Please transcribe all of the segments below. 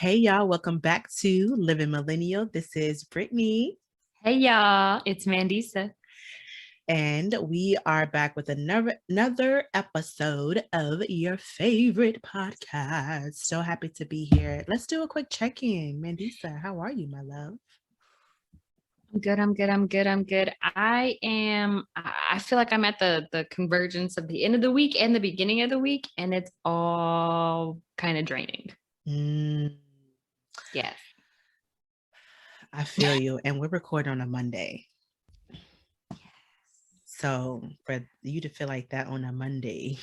Hey y'all, welcome back to Living Millennial. This is Brittany, Hey y'all, it's Mandisa. and we are back with another episode of your favorite podcast. So happy to be here. Let's do a quick check-in. Mandisa, how are you, my love? I'm good. I feel like I'm at the convergence of the end of the week and the beginning of the week, and it's all kind of draining. Mm, Yes. I feel you. And we're recording on a Monday. So for you to feel like that on a Monday.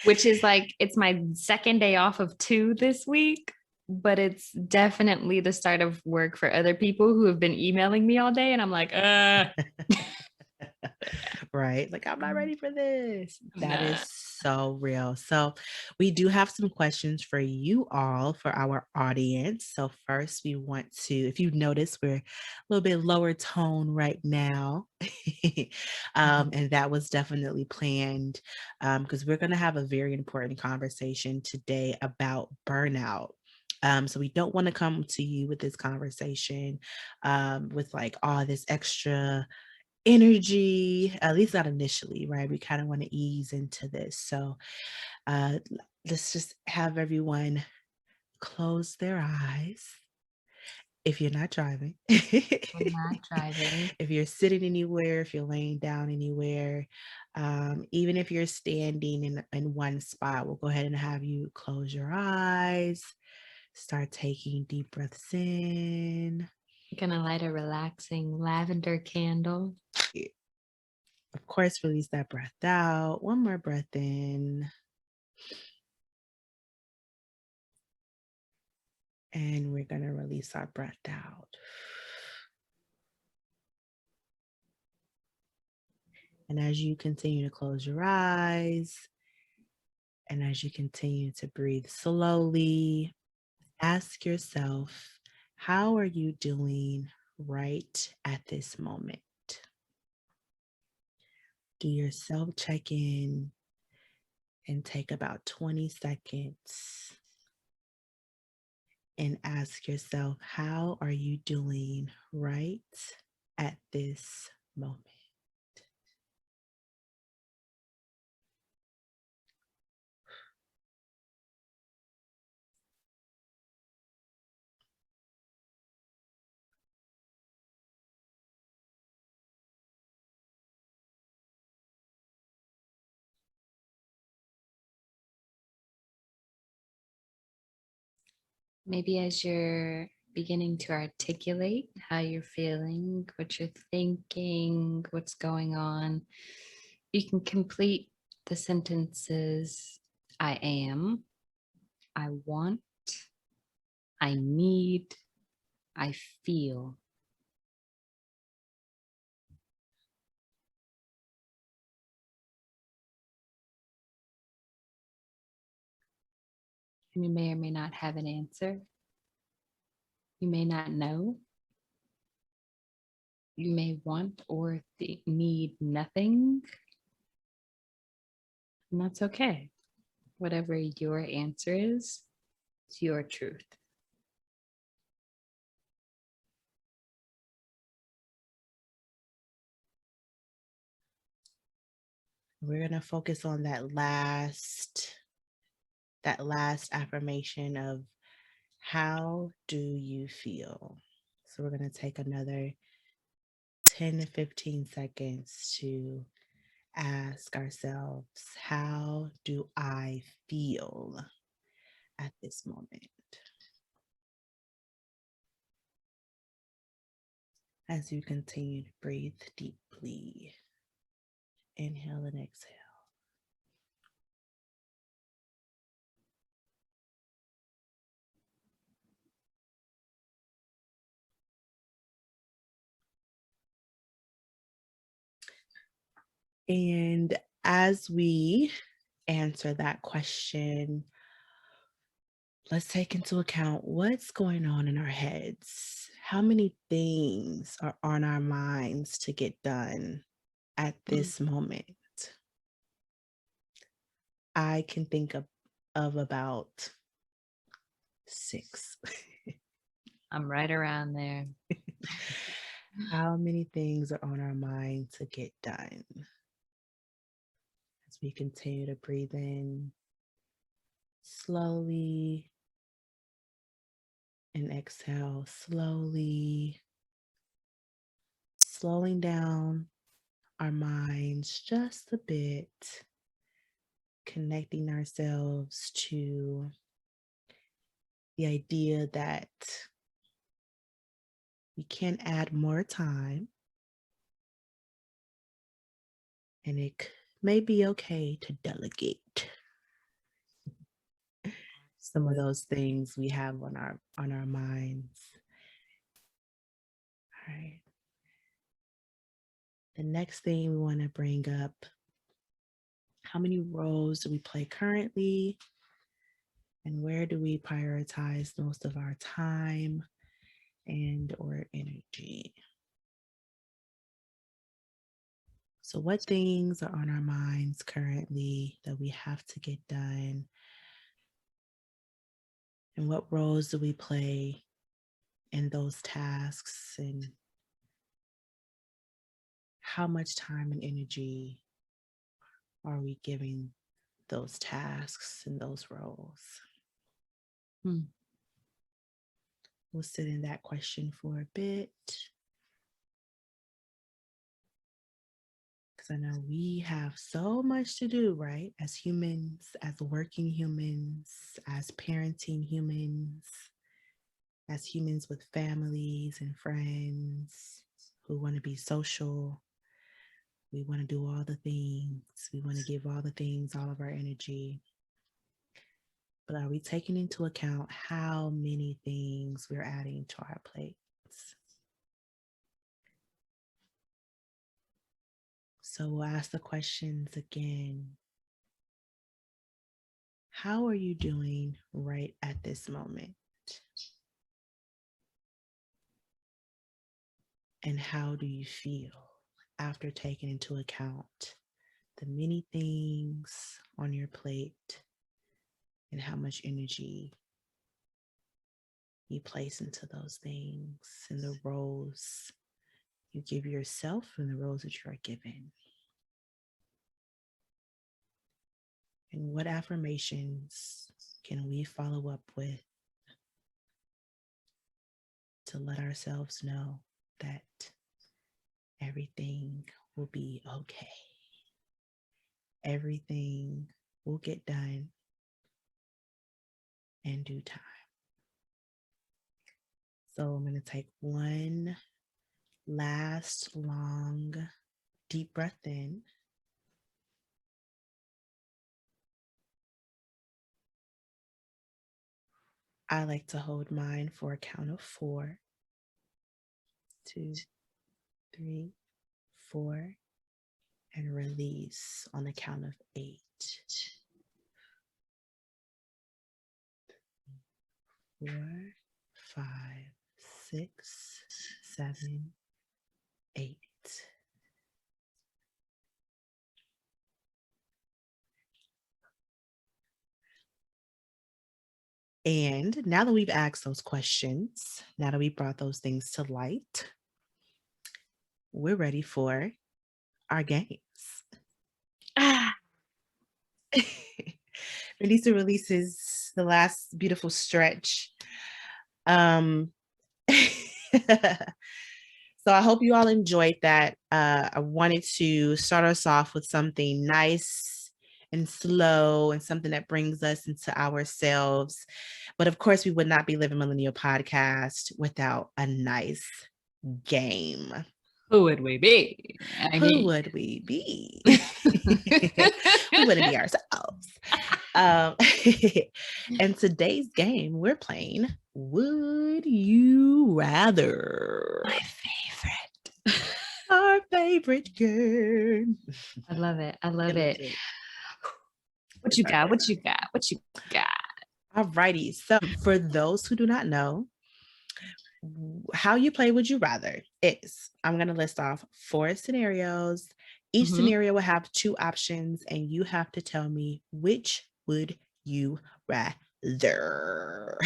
Which is like it's my second day off of 2 this week, but it's definitely the start of work for other people who have been emailing me all day, and I'm like, Right? Like, I'm not ready for this. That is nah. so real. So, we do have some questions for you all, for our audience. So, first, we want to, if you notice, we're a little bit lower tone right now. And that was definitely planned because we're going to have a very important conversation today about burnout. So we don't want to come to you with this conversation with like all this extra energy, at least not initially, right? We kind of want to ease into this. So let's just have everyone close their eyes if you're not driving. I'm not driving. If you're sitting anywhere, if you're laying down anywhere, even if you're standing in one spot, we'll go ahead and have you close your eyes, start taking deep breaths in. Gonna light a relaxing lavender candle. Of course, release that breath out. One more breath in. And we're going to release our breath out. And as you continue to close your eyes, and as you continue to breathe slowly, ask yourself, how are you doing right at this moment? Do your self check in and take about 20 seconds and ask yourself, how are you doing right at this moment? Maybe as you're beginning to articulate how you're feeling, what you're thinking, what's going on, you can complete the sentences: I am, I want, I need, I feel. And you may or may not have an answer. You may not know. You may want or need nothing. And that's okay. Whatever your answer is, it's your truth. We're going to focus on that last affirmation of how do you feel? So we're going to take another 10 to 15 seconds to ask ourselves, how do I feel at this moment? As you continue to breathe deeply, inhale and exhale. And as we answer that question, let's take into account what's going on in our heads. How many things are on our minds to get done at this moment? I can think of about 6. I'm right around there. How many things are on our mind to get done? As we continue to breathe in slowly and exhale slowly, slowing down our minds just a bit, connecting ourselves to the idea that we can add more time, and it may be okay to delegate some of those things we have on our minds. All right. The next thing we want to bring up, how many roles do we play currently? And where do we prioritize most of our time and or energy? So what things are on our minds currently that we have to get done? And what roles do we play in those tasks? And how much time and energy are we giving those tasks and those roles? We'll sit in that question for a bit, because I know we have so much to do, right? As humans, as working humans, as parenting humans, as humans with families and friends who want to be social. We want to do all the things. We want to give all the things, all of our energy. But are we taking into account how many things we're adding to our plates? So we'll ask the questions again. How are you doing right at this moment? And how do you feel after taking into account the many things on your plate and how much energy you place into those things and the roles you give yourself and the roles that you are given? And what affirmations can we follow up with to let ourselves know that everything will be okay? Everything will get done in due time. So I'm going to take one last long, deep breath in. I like to hold mine for a count of 4, 2, 3, 4, and release on the count of 8. 4, 5, 6, 7, 8. And now that we've asked those questions, now that we brought those things to light, we're ready for our games. Mandisa releases the last beautiful stretch. So I hope you all enjoyed that. I wanted to start us off with something nice and slow and something that brings us into ourselves. But of course, we would not be Living Millennial Podcast without a nice game. Who would we be? Who would we be? We wouldn't be ourselves. And today's game, we're playing Would You Rather? My favorite. Our favorite game. I love it. I love it. What you got? What you got? What you got? All righty. So for those who do not know, how you play Would You Rather is I'm going to list off 4 scenarios. Each scenario will have 2 options, and you have to tell me which would you rather.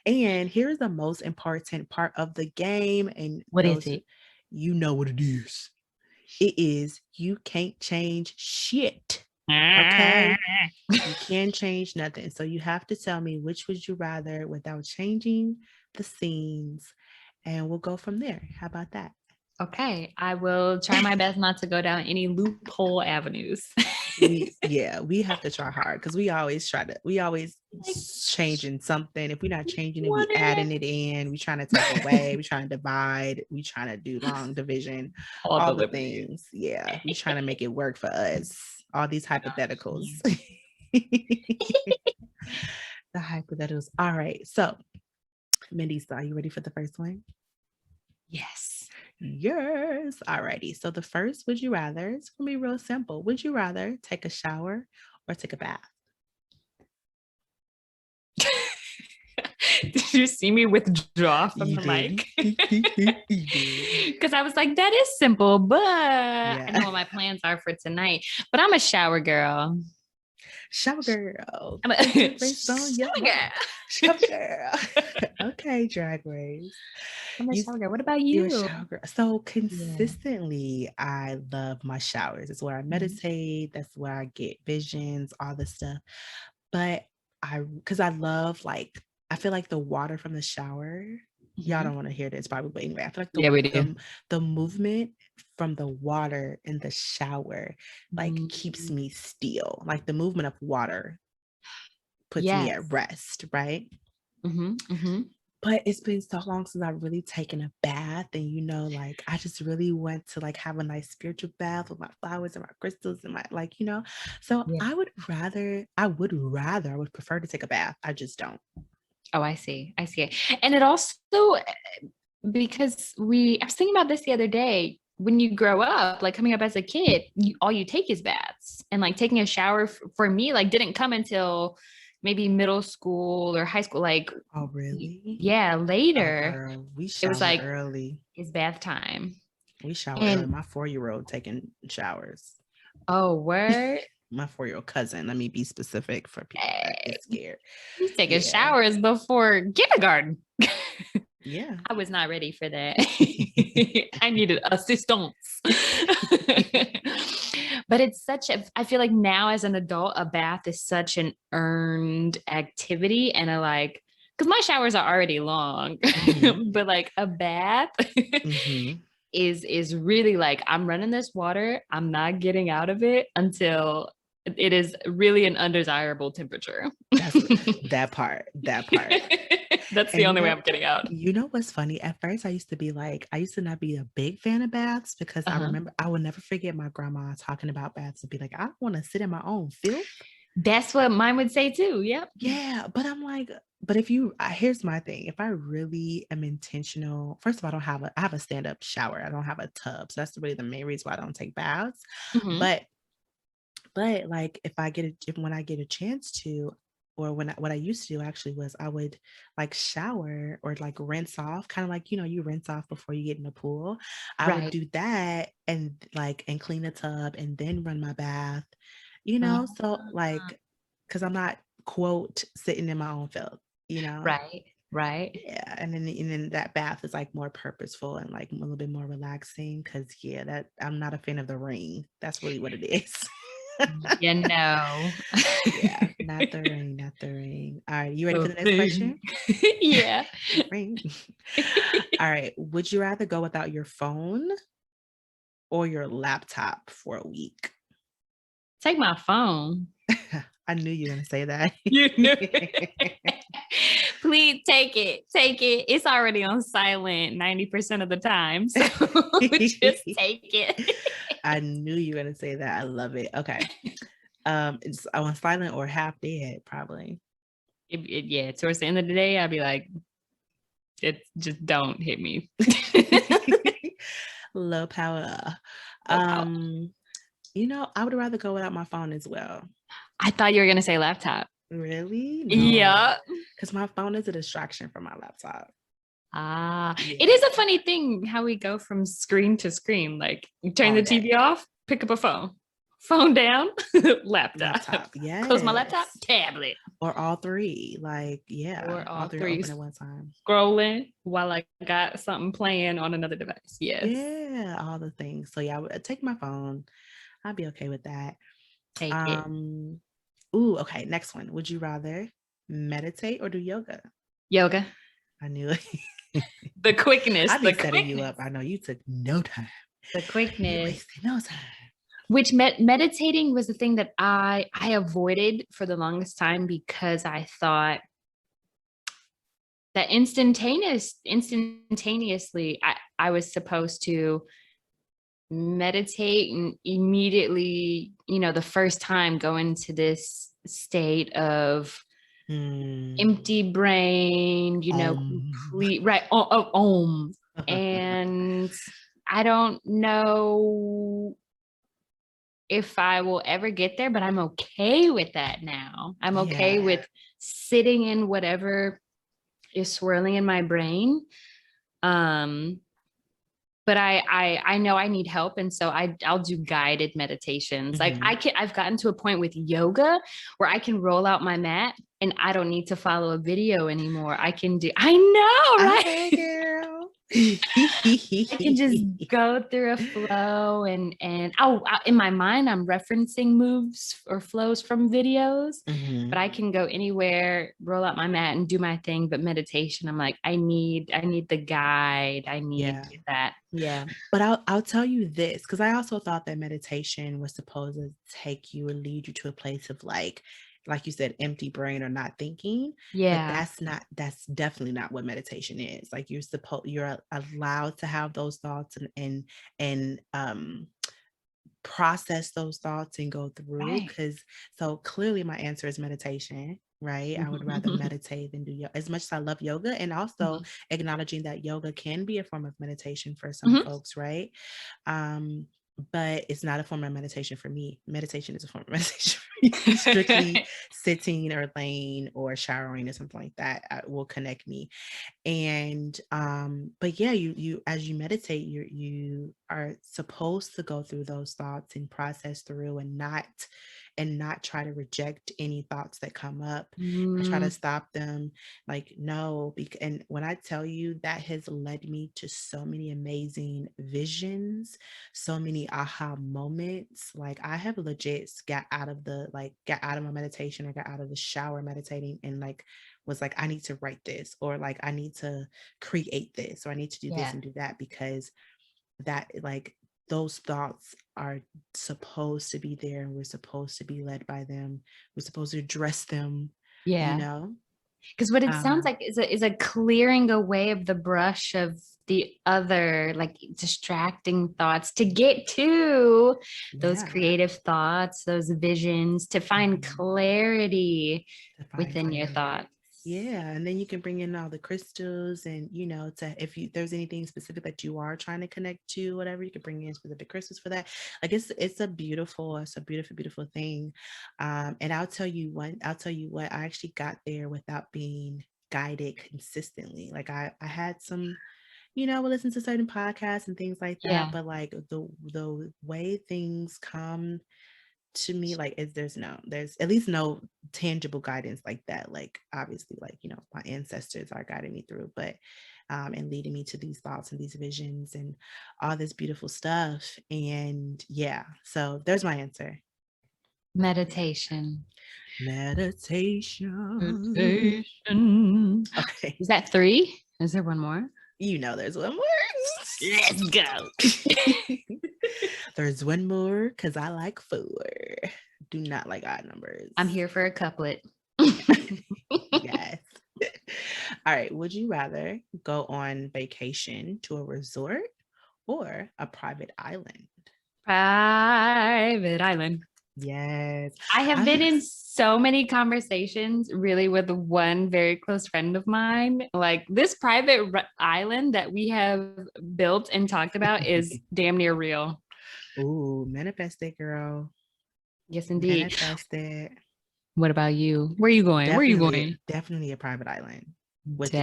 And here's the most important part of the game. And What is those, it? you know what it is. It is you can't change shit. Okay. You can't change nothing. So you have to tell me which would you rather without changing the scenes. And we'll go from there. How about that? Okay, I will try my best not to go down any loophole avenues. We have to try hard because we always Like, changing something. If we're not changing it, we what adding it in, we trying to take away, we trying to divide, we trying to do long division, all the all the liberties. things. Yeah, we trying to make it work for us. All these hypotheticals. The hypotheticals. All right. So Mandisa, are you ready for the first one? Yes. Yes. Alrighty. So the first, would you rather, it's gonna be real simple. Would you rather take a shower or take a bath? Did you see me withdraw from You the did. mic? You did. Because I was like, that is simple, but I know Yeah. what my plans are for tonight. But I'm a shower girl. Shower girl. I'm a Put your face on your shower mama. Shower girl. girl. Okay, Drag Race. I'm a You shower girl. What about you're a you? shower girl. So Yeah. consistently, I love my showers. It's where I Mhm. meditate. That's where I get visions, all this stuff. But because I love like, I feel like the water from the shower. Y'all Mhm. don't want to hear this probably, but anyway, I feel like Yeah, we do. the movement from the water in the shower like keeps Mm. me still. Like the movement of water puts me Yes. at rest, right? Hmm. Hmm. But it's been so long since I've really taken a bath, and like I just really want to like have a nice spiritual bath with my flowers and my crystals and my So Yeah. I would prefer to take a bath. I just don't. Oh, I see. I see it. And it also, because I was thinking about this the other day. When you grow up, like coming up as a kid, all you take is baths. And like taking a shower for me, like didn't come until maybe middle school or high school. Like, Oh, really? yeah, Oh, later, girl, we it was shower like, early. it's bath time. We shower early. And My 4-year-old taking showers. oh, word. My 4-year-old cousin. Let me be specific for people that get scared. He's taking Yeah. showers before kindergarten. Yeah. I was not ready for that. I needed assistance. But I feel like now as an adult, a bath is such an earned activity. And because my showers are already long, Mhm. but like a bath Mhm. is really like, I'm running this water, I'm not getting out of it until it is really an undesirable temperature. That's that part. That part. That's the And only way I'm getting out. you know what's funny? At first, I used to not be a big fan of baths because I Uh-huh. remember I will never forget my grandma talking about baths and be like, I want to sit in my own filth. That's what mine would say too. Yep. Yeah, but I'm like, but if you, here's my thing. If I really am intentional, first of all, I have a stand-up shower. I don't have a tub. So that's really the main reason why I don't take baths. Mhm. But like when I get a chance to, or what I used to do actually was I would like shower or like rinse off, kind of like you rinse off before you get in the pool. I would Right. do that and clean the tub and then run my bath, Uh, so like because I'm not quote sitting in my own filth, you know. right. Right. Yeah, and then that bath is like more purposeful and like a little bit more relaxing because yeah, that I'm not a fan of the ring. That's really what it is. You know. Yeah, not the ring, not the ring. All right, you ready for The the next thing. question? Yeah. The ring. All right, would you rather go without your phone or your laptop for a week? Take my phone. I knew you were gonna say that. You know. Please take it. Take it. It's already on silent 90% of the time. So just take it. I knew you were gonna say that. I love it. Okay. It's on silent or half dead, probably. Yeah, towards the end of the day, I'd be like, it just don't hit me. Low power. No power. I would rather go without my phone as well. I thought you were gonna say laptop. Really? No. Yeah. Because my phone is a distraction from my laptop. It is a Yeah. funny thing how we go from screen to screen. Like you turn All the TV day. off, pick up a phone. phone down, laptop. Yes. Close my laptop, tablet. Or all three. Like, yeah. Or all three are three open at one time. scrolling while I got something playing on another device. Yes. Yeah, all the things. So yeah, I would take my phone. I'd be okay with that. Take it. Ooh, okay. Next one. Would you rather meditate or do yoga? Yoga. I knew it. The quickness. I'd be The setting you quickness. up. I know you took no time. The You quickness. wasted no time. Which meditating was the thing that I avoided for the longest time because I thought that instantaneously I was supposed to meditate and immediately, the first time go into this state of empty brain, complete right. And I don't know if I will ever get there, but I'm okay with that now. I'm okay with sitting in whatever is swirling in my brain. But I know I need help. And so I'll do guided meditations. Like I've gotten to a point with yoga where I can roll out my mat and I don't need to follow a video anymore. I know, right? Okay, girl. I can just go through a flow and in my mind, I'm referencing moves or flows from videos, but I can go anywhere, roll out my mat and do my thing. But meditation, I'm like, I need the guide. I need that. Yeah. But I'll tell you this, because I also thought that meditation was supposed to take you or lead you to a place of like you said, empty brain or not thinking. Yeah. But that's definitely not what meditation is. Like you're allowed to have those thoughts and process those thoughts and go through. So clearly my answer is meditation, right? I would rather meditate than do yoga, as much as I love yoga, and also acknowledging that yoga can be a form of meditation for some folks, right? But it's not a form of meditation for me. Meditation is a form of meditation for me. Strictly sitting or laying or showering or something like that will connect me. And but yeah, you as you meditate, you are supposed to go through those thoughts and process through and not try to reject any thoughts that come up or try to stop them. Like, no, and when I tell you, that has led me to so many amazing visions, so many aha moments. Like I have legit got out of my meditation or got out of the shower meditating and was like, I need to write this, or like I need to create this, or I need to do this and do that, because that those thoughts are supposed to be there and we're supposed to be led by them. We're supposed to address them. Because what it sounds like is a clearing away of the brush of the other distracting thoughts to get to those creative thoughts, those visions, to find clarity within your thoughts. Yeah, and then you can bring in all the crystals, and if there's anything specific that you are trying to connect to, whatever, you can bring in specific crystals for that. Like it's a beautiful thing. And I'll tell you what, I actually got there without being guided consistently. Like I had some, we listen to certain podcasts and things like that, but like the way things come to me, there's at least no tangible guidance like that. Like obviously, my ancestors are guiding me through, but and leading me to these thoughts and these visions and all this beautiful stuff. And so there's my answer. Meditation. Okay. Is that 3? Is there one more? There's one more. Let's go. There's one more because I like 4. Do not like odd numbers. I'm here for a couplet. Yes. All right. Would you rather go on vacation to a resort or a private island? Private island. Yes. I have been in so many conversations really with one very close friend of mine. Like this private island that we have built and talked about is damn near real. Ooh, manifest it, girl. Yes, indeed. Manifest it. What about you? Where are you going? Definitely a private island. with no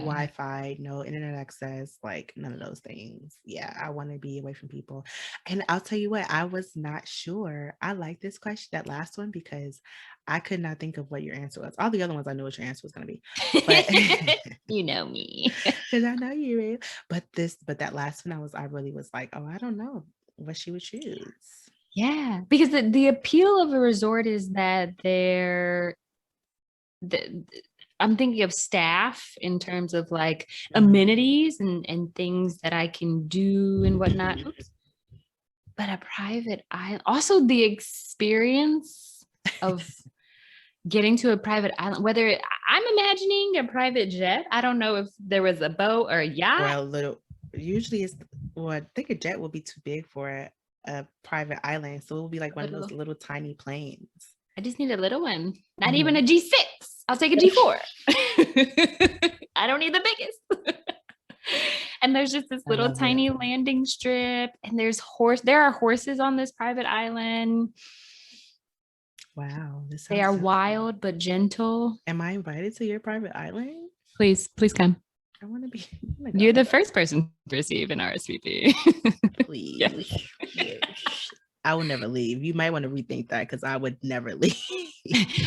Wi-Fi, no internet access, like none of those things. Yeah, I want to be away from people. And I'll tell you what, I was not sure. I like this question, that last one, because I could not think of what your answer was. All the other ones I knew what your answer was going to be, but You know me. because I know you. But that last one, I really was like, oh, I don't know what she would choose. Yeah, because the appeal of a resort is that the, I'm thinking of staff in terms of like amenities and things that I can do and whatnot. Oops. But a private island, also the experience of getting to a private island, whether I'm imagining a private jet. I don't know if there was a boat or a yacht. Well, usually it's, well, I think a jet will be too big for a private island. So it will be like one of those little tiny planes. I just need a little one. Not even a G6. I'll take a G4. I don't need the biggest. And there's just this little tiny landing strip, and there are horses on this private island. Wow. They are wild but gentle. Am I invited to your private island? Please come. I want to be. You're the first person to receive an RSVP. Please. Yes. I will never leave. You might want to rethink that, because I would never leave.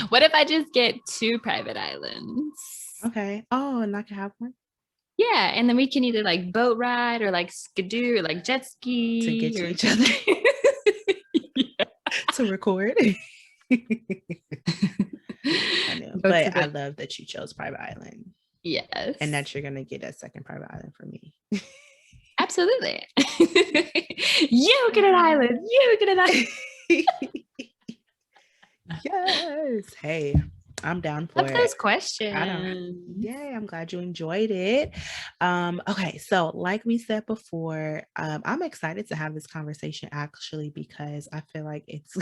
What if I just get 2 private islands? Okay. Oh, and I can have one? Yeah, and then we can either like boat ride or like skidoo or like jet ski. To get to each other. Yeah. To record. I know. But I love that you chose private island. Yes. And that you're going to get a second private island for me. Absolutely. You get an island. You get an island. Yes. Hey, I'm down for it. Those questions. Yay, I'm glad you enjoyed it. Okay, so like we said before, I'm excited to have this conversation actually, because I feel like it's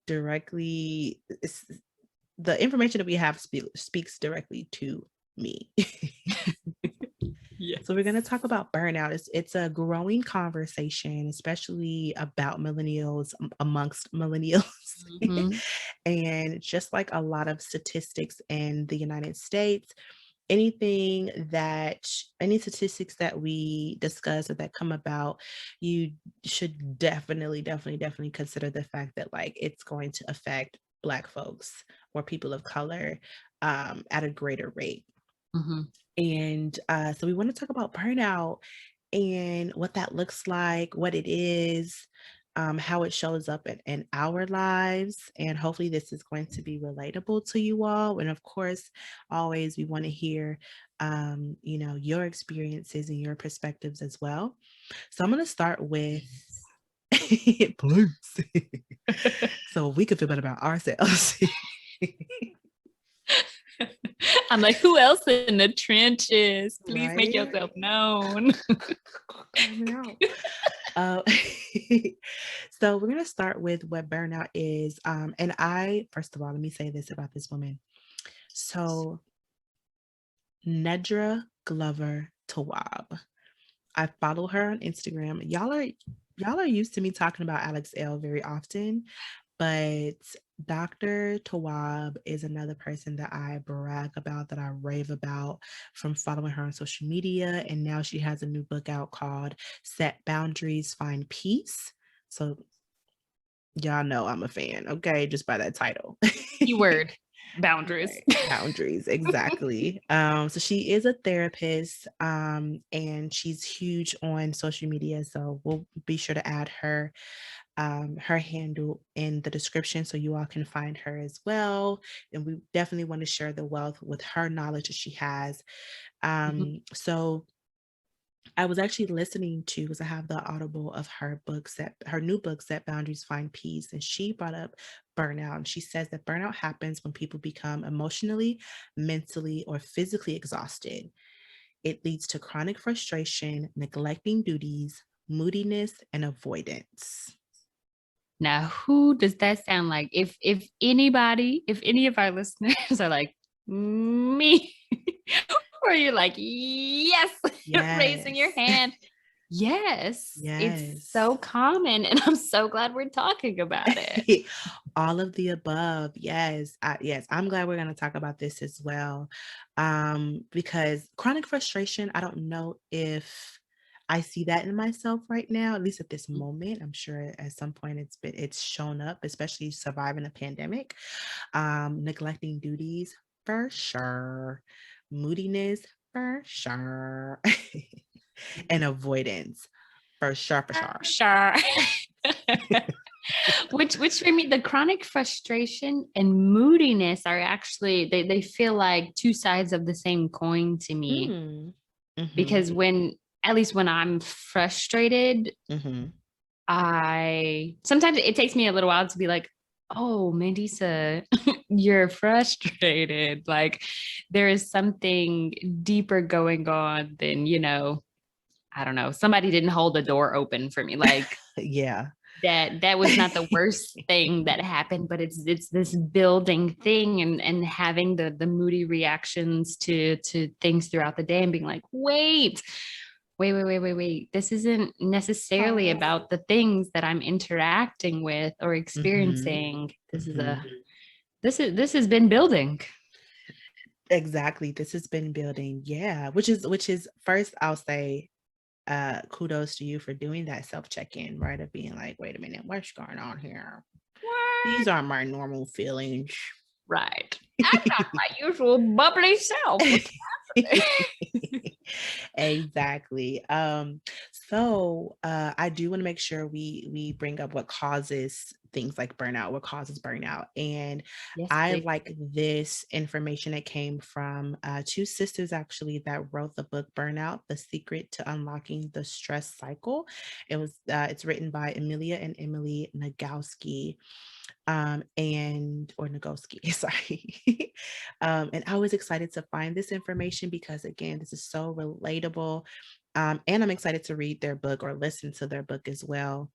directly, the information that we have speaks directly to me. Yeah. So we're going to talk about burnout. It's a growing conversation, especially about millennials, amongst millennials. Mm-hmm. And just like a lot of statistics in the United States, any statistics that we discuss or that come about, you should definitely consider the fact that like it's going to affect Black folks or people of color at a greater rate. Mm-hmm. And so we want to talk about burnout and what that looks like, what it is, how it shows up in our lives. And hopefully this is going to be relatable to you all. And of course, always we want to hear, your experiences and your perspectives as well. So I'm going to start with please. So we can feel better about ourselves. I'm like, who else in the trenches? Please make yourself known. So we're going to start with what burnout is. And first of all, let me say this about this woman. So Nedra Glover Tawwab. I follow her on Instagram. Y'all are used to me talking about Alex L very often, but Dr. Tawwab is another person that I brag about, that I rave about from following her on social media. And now she has a new book out called Set Boundaries, Find Peace. So y'all know I'm a fan, okay? Just by that title. Keyword. Boundaries. Boundaries, exactly. So she is a therapist, and she's huge on social media. So we'll be sure to add her handle in the description so you all can find her as well. And we definitely want to share the wealth with her knowledge that she has. So I was actually listening to, because I have the Audible of her new book, Set Boundaries, Find Peace. And she brought up burnout. And she says that burnout happens when people become emotionally, mentally, or physically exhausted. It leads to chronic frustration, neglecting duties, moodiness, and avoidance. Now, who does that sound like? If any of our listeners are like, me, or you're like, yes. Raising your hand. Yes, it's so common, and I'm so glad we're talking about it. All of the above. Yes. Yes. I'm glad we're going to talk about this as well. Because chronic frustration, I don't know if I see that in myself right now, at least at this moment. I'm sure at some point it's shown up, especially surviving a pandemic. Neglecting duties for sure. Moodiness for sure. And avoidance for sure, for sure. Sure. Which for me, the chronic frustration and moodiness are actually they feel like two sides of the same coin to me. Mm. Mhm. Because when at least when I'm frustrated, Mhm. I sometimes it takes me a little while to be like, oh, Mandisa, you're frustrated. Like there is something deeper going on than, I don't know, somebody didn't hold the door open for me. Like Yeah. that was not the worst thing that happened, but it's this building thing and having the moody reactions to things throughout the day and being like, wait. This isn't necessarily Pause. about the things that I'm interacting with or Mhm. experiencing. Mhm. This has been building. Exactly. This has been building. Yeah. Which is first I'll say kudos to you for doing that self check-in, right? Of being like, wait a minute, what's going on here? What? These aren't my normal feelings. Right. I'm not my usual bubbly self. What's happening? Exactly. I do want to make sure we bring up what causes things like burnout, what causes burnout. And Yes, I please. like this information that came from two sisters actually that wrote the book Burnout: The Secret to Unlocking the Stress Cycle. It's written by Amelia and Emily Nagoski, and or Nagoski, sorry. And I was excited to find this information because again, this is so relatable. And I'm excited to read their book or listen to their book as well.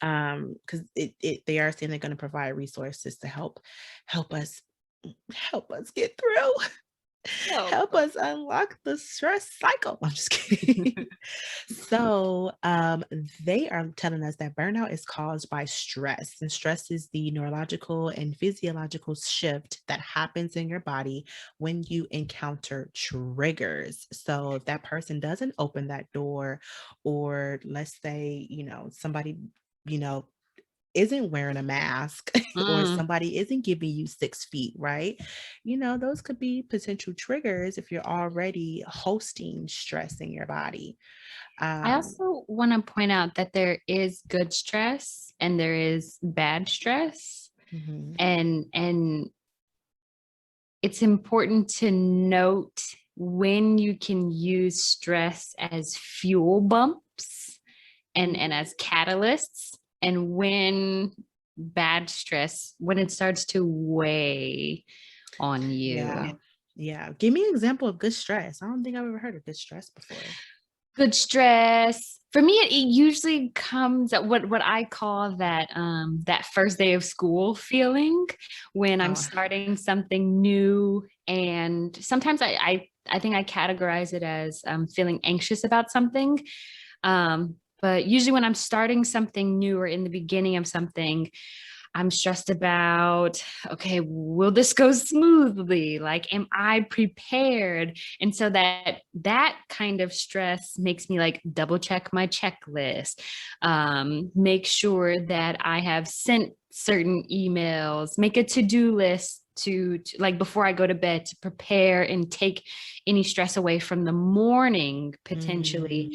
Because they are saying they're going to provide resources to help us help us get through. Oh, Help us unlock the stress cycle. I'm just kidding. So, they are telling us that burnout is caused by stress, and stress is the neurological and physiological shift that happens in your body when you encounter triggers. So, if that person doesn't open that door, or let's say, somebody, you know, isn't wearing a mask or mm. somebody isn't giving you 6 feet, right? Those could be potential triggers if you're already hosting stress in your body. I Um, also want to point out that there is good stress and there is bad stress. mhm. And it's important to note when you can use stress as fuel bumps and as catalysts, and when bad stress, when it starts to weigh on Yeah. you. Yeah. Give me an example of good stress. I don't think I've ever heard of good stress before. Good stress for me, it usually comes at what I call that first day of school feeling when I'm Oh, starting something new. And sometimes I think I categorize it as feeling anxious about something. But usually when I'm starting something new or in the beginning of something, I'm stressed about, okay, will this go smoothly? Like, am I prepared? And so that kind of stress makes me like double check my checklist, make sure that I have sent certain emails, make a to-do list to like before I go to bed to prepare and take any stress away from the morning potentially.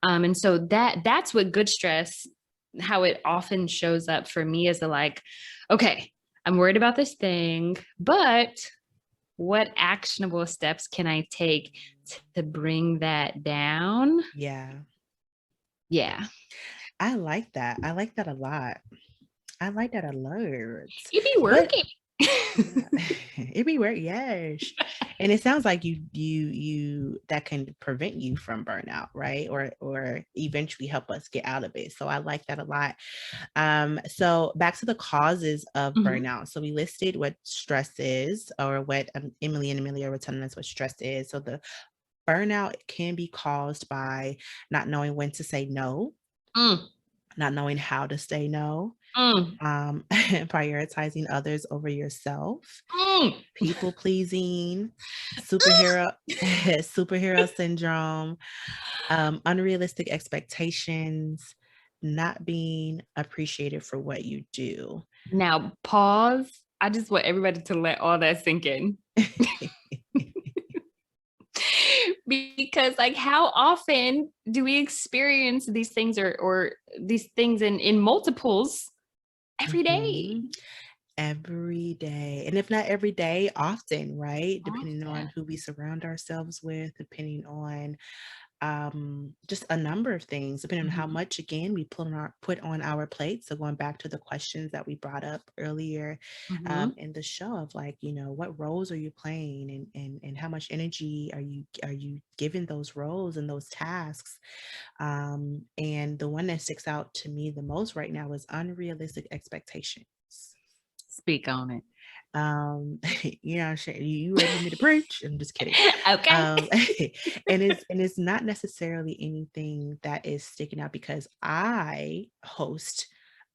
mm, And so that's what good stress, how it often shows up for me is like, okay, I'm worried about this thing, but what actionable steps can I take to bring that down? yeah. Yeah. I like that. I like that a lot. I like that a lot. You be But working. yeah, it be weird. Yes. And it sounds like you that can prevent you from burnout, right? Or eventually help us get out of it. So I like that a lot. So back to the causes of Mhm. burnout. So we listed what stress is, or what Emily and Amelia were telling us what stress is. So the burnout can be caused by not knowing when to say no, Mm. not knowing how to say no, Mm, prioritizing others over yourself, mm. people pleasing, superhero superhero syndrome, unrealistic expectations, not being appreciated for what you do. Now, pause. I just want everybody to let all that sink in. Because like how often do we experience these things or these things in multiples every day? Mhm. Every day. And if not every day, often, right? Depending on Often. who we surround ourselves with, depending on just a number of things, depending on how Mhm, much again we put on our plate. So going back to the questions that we brought up earlier mhm. in the show of like, what roles are you playing, and how much energy are you giving those roles and those tasks. And the one that sticks out to me the most right now is unrealistic expectations. Speak on it. You ready for me to preach? I'm just kidding. Okay. Um, and it's not necessarily anything that is sticking out because I host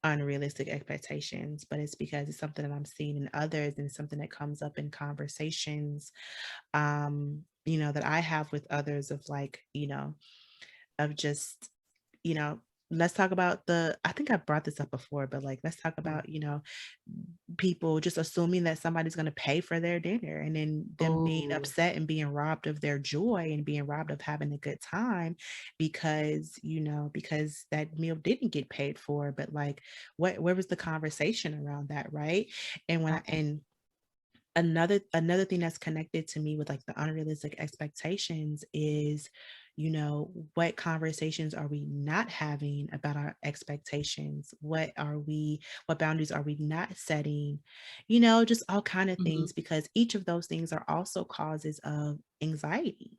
unrealistic expectations, but it's because it's something that I'm seeing in others and something that comes up in conversations, that I have with others of like, of just, you know, let's talk about I think I brought this up before, but like, let's talk about, people just assuming that somebody's going to pay for their dinner and then them being Oh, upset and being robbed of their joy and being robbed of having a good time because that meal didn't get paid for. But like, where was the conversation around that? Right. And when I, right. and another thing that's connected to me with like the unrealistic expectations is what conversations are we not having about our expectations, what boundaries are we not setting, just all kind of Mhm. things, because each of those things are also causes of anxiety.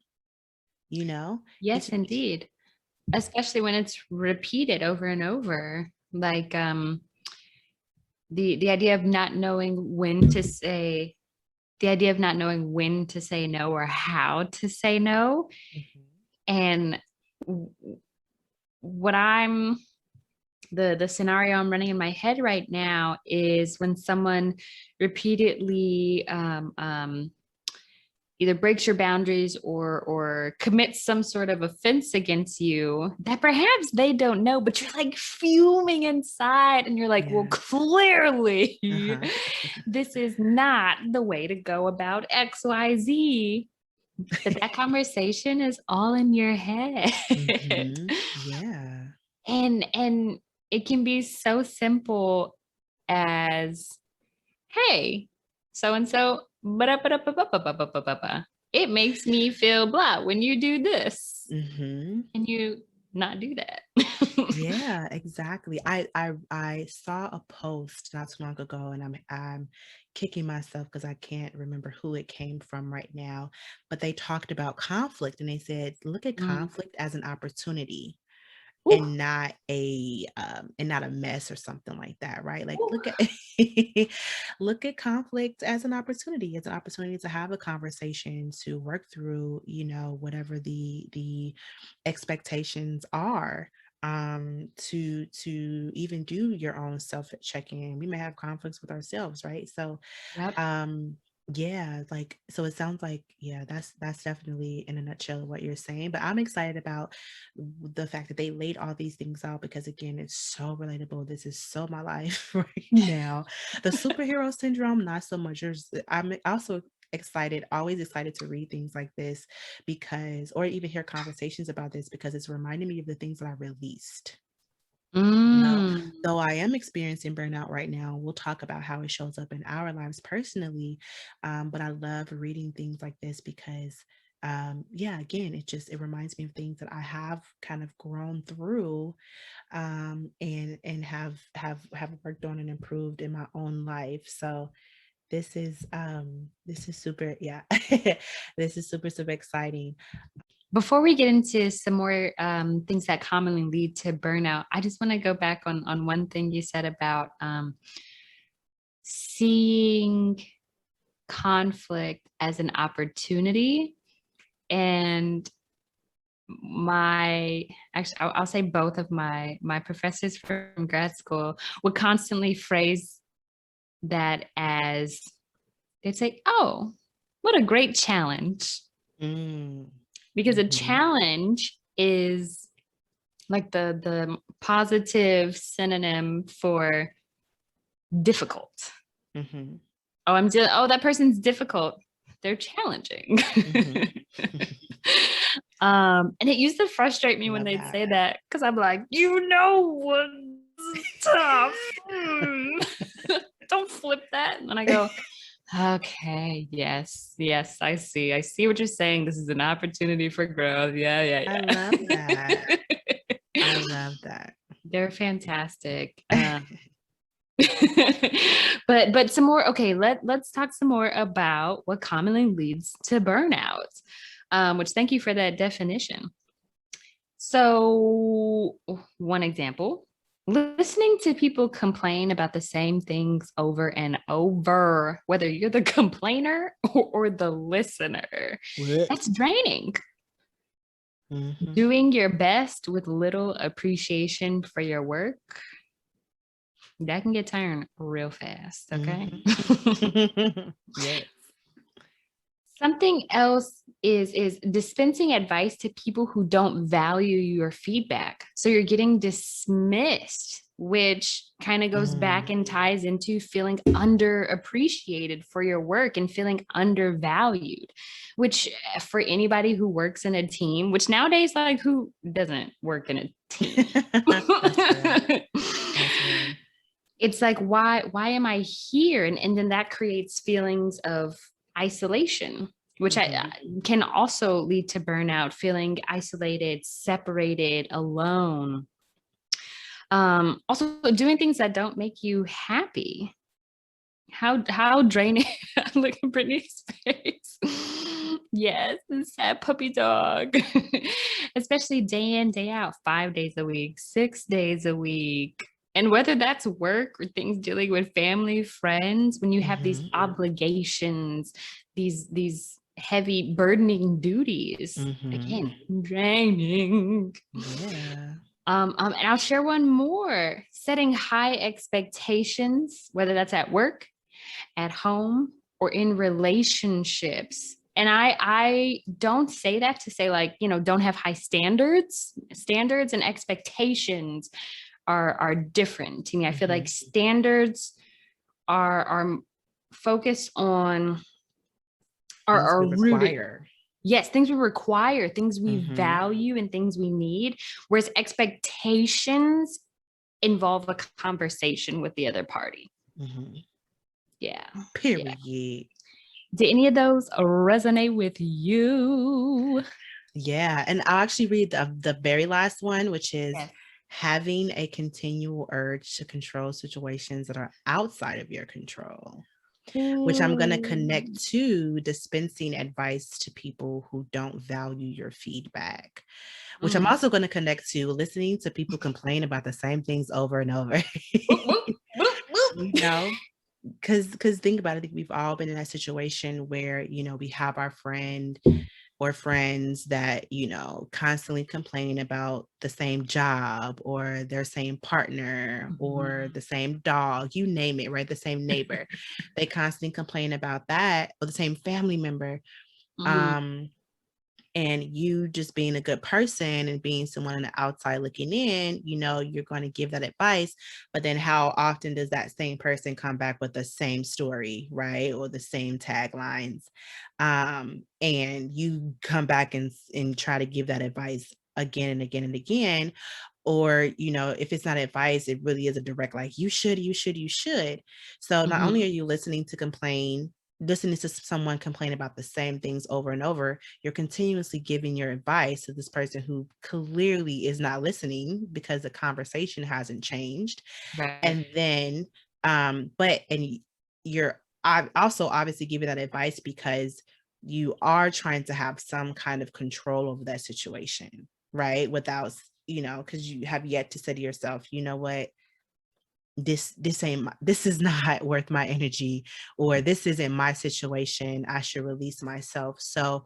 you know Yes, each indeed. Especially when it's repeated over and over. Like the idea of not knowing when to say the idea of not knowing when to say no or how to say no. Mhm. And what I'm the scenario I'm running in my head right now is when someone repeatedly either breaks your boundaries or commits some sort of offense against you that perhaps they don't know, but you're like fuming inside and you're like, well, Yeah. clearly Uh-huh. this is not the way to go about XYZ. But that conversation is all in your head. Yeah. And it can be so simple as, hey, so and so, it makes me feel blah when you do this. Hmm. And you not do that. Yeah, exactly. I saw a post not too long ago, and I'm kicking myself because I can't remember who it came from right now, but they talked about conflict and they said, look at Mm. conflict as an opportunity Ooh, and not a mess or something like that, right? Like, ooh. look at look at conflict as an opportunity. It's an opportunity to have a conversation, to work through, whatever the expectations are, to even do your own self check-in. We may have conflicts with ourselves, right? So Yep. um, yeah, like, so it sounds like, yeah, that's definitely in a nutshell what you're saying. But I'm excited about the fact that they laid all these things out because again, it's so relatable. This is so my life right now. The superhero syndrome, not so much. I'm also excited, always excited to read things like this because, or even hear conversations about this because it's reminding me of the things that I released. Mm. Though I am experiencing burnout right now, we'll talk about how it shows up in our lives personally. But I love reading things like this because, yeah, again, it reminds me of things that I have kind of grown through, and have worked on and improved in my own life. So this is super, yeah, this is super, super exciting. Before we get into some more things that commonly lead to burnout, I just want to go back on one thing you said about seeing conflict as an opportunity. And actually, I'll say both of my professors from grad school would constantly phrase that as, they'd say, "Oh, what a great challenge." Mm. Because a Mhm. challenge is like the positive synonym for difficult. Mhm. Oh, that person's difficult. They're challenging. Mhm. And it used to frustrate me when Love they'd that. say that, because I'm like, what's tough. Don't flip that. And then I go, okay, yes, I see what you're saying. This is an opportunity for growth. I love that. Yeah. I love that. They're fantastic. But some more. Okay, let's talk some more about what commonly leads to burnout. Which, thank you for that definition. So, one example: listening to people complain about the same things over and over, whether you're the complainer or the listener. What? That's draining. Mhm. Doing your best with little appreciation for your work, that can get tiring real fast, okay? Mhm. Yes. Something else is dispensing advice to people who don't value your feedback. So you're getting dismissed, which kind of goes back Mm. and ties into feeling underappreciated for your work and feeling undervalued, which, for anybody who works in a team, which nowadays, like, who doesn't work in a team? That's real. That's real. It's like, why am I here? And then that creates feelings of isolation, which Mhm. can also lead to burnout, feeling isolated, separated, alone. Also doing things that don't make you happy. How draining. Look at Brittany's face. Yes, the sad puppy dog. Especially day in, day out, 5 days a week, 6 days a week. And whether that's work or things dealing with family, friends, when you have these Mhm. obligations, these heavy burdening duties, Mhm. again, draining. Yeah. And I'll share one more: setting high expectations, whether that's at work, at home, or in relationships. And I don't say that to say, like, don't have high standards. Standards and expectations are different to me. I feel like Mhm. standards are focused on, Things we are rooted, require. yes, things we require, things we Mhm. value, and things we need, whereas expectations involve a conversation with the other party. Mhm. Yeah. Yeah. Period. Did any of those resonate with you? Yeah, and I'll actually read the very last one, which is Yes. having a continual urge to control situations that are outside of your control, which I'm going to connect Ooh. to dispensing advice to people who don't value your feedback, which I'm Mm. also going to connect to listening to people complain about the same things over and over. Whoop, whoop, whoop, You whoop. know, because think about it, I think we've all been in that situation where, we have our friend or friends that, constantly complain about the same job or their same partner or Mhm. the same dog, you name it, right? The same neighbor. They constantly complain about that, or the same family member. Mm. Um, and you just being a good person and being someone on the outside looking in, you're going to give that advice. But then how often does that same person come back with the same story, right? Or the same taglines? And you come back and try to give that advice again and again and again. Or, if it's not advice, it really is a direct, like, you should, you should, you should. So not only Mhm. are you listening to someone complain about the same things over and over, you're continuously giving your advice to this person who clearly is not listening because the conversation hasn't changed. Right. And then, and you're also obviously giving that advice because you are trying to have some kind of control over that situation, right? Without, because you have yet to say to yourself, you know what? this is not worth my energy, or this isn't my situation. I should release myself. So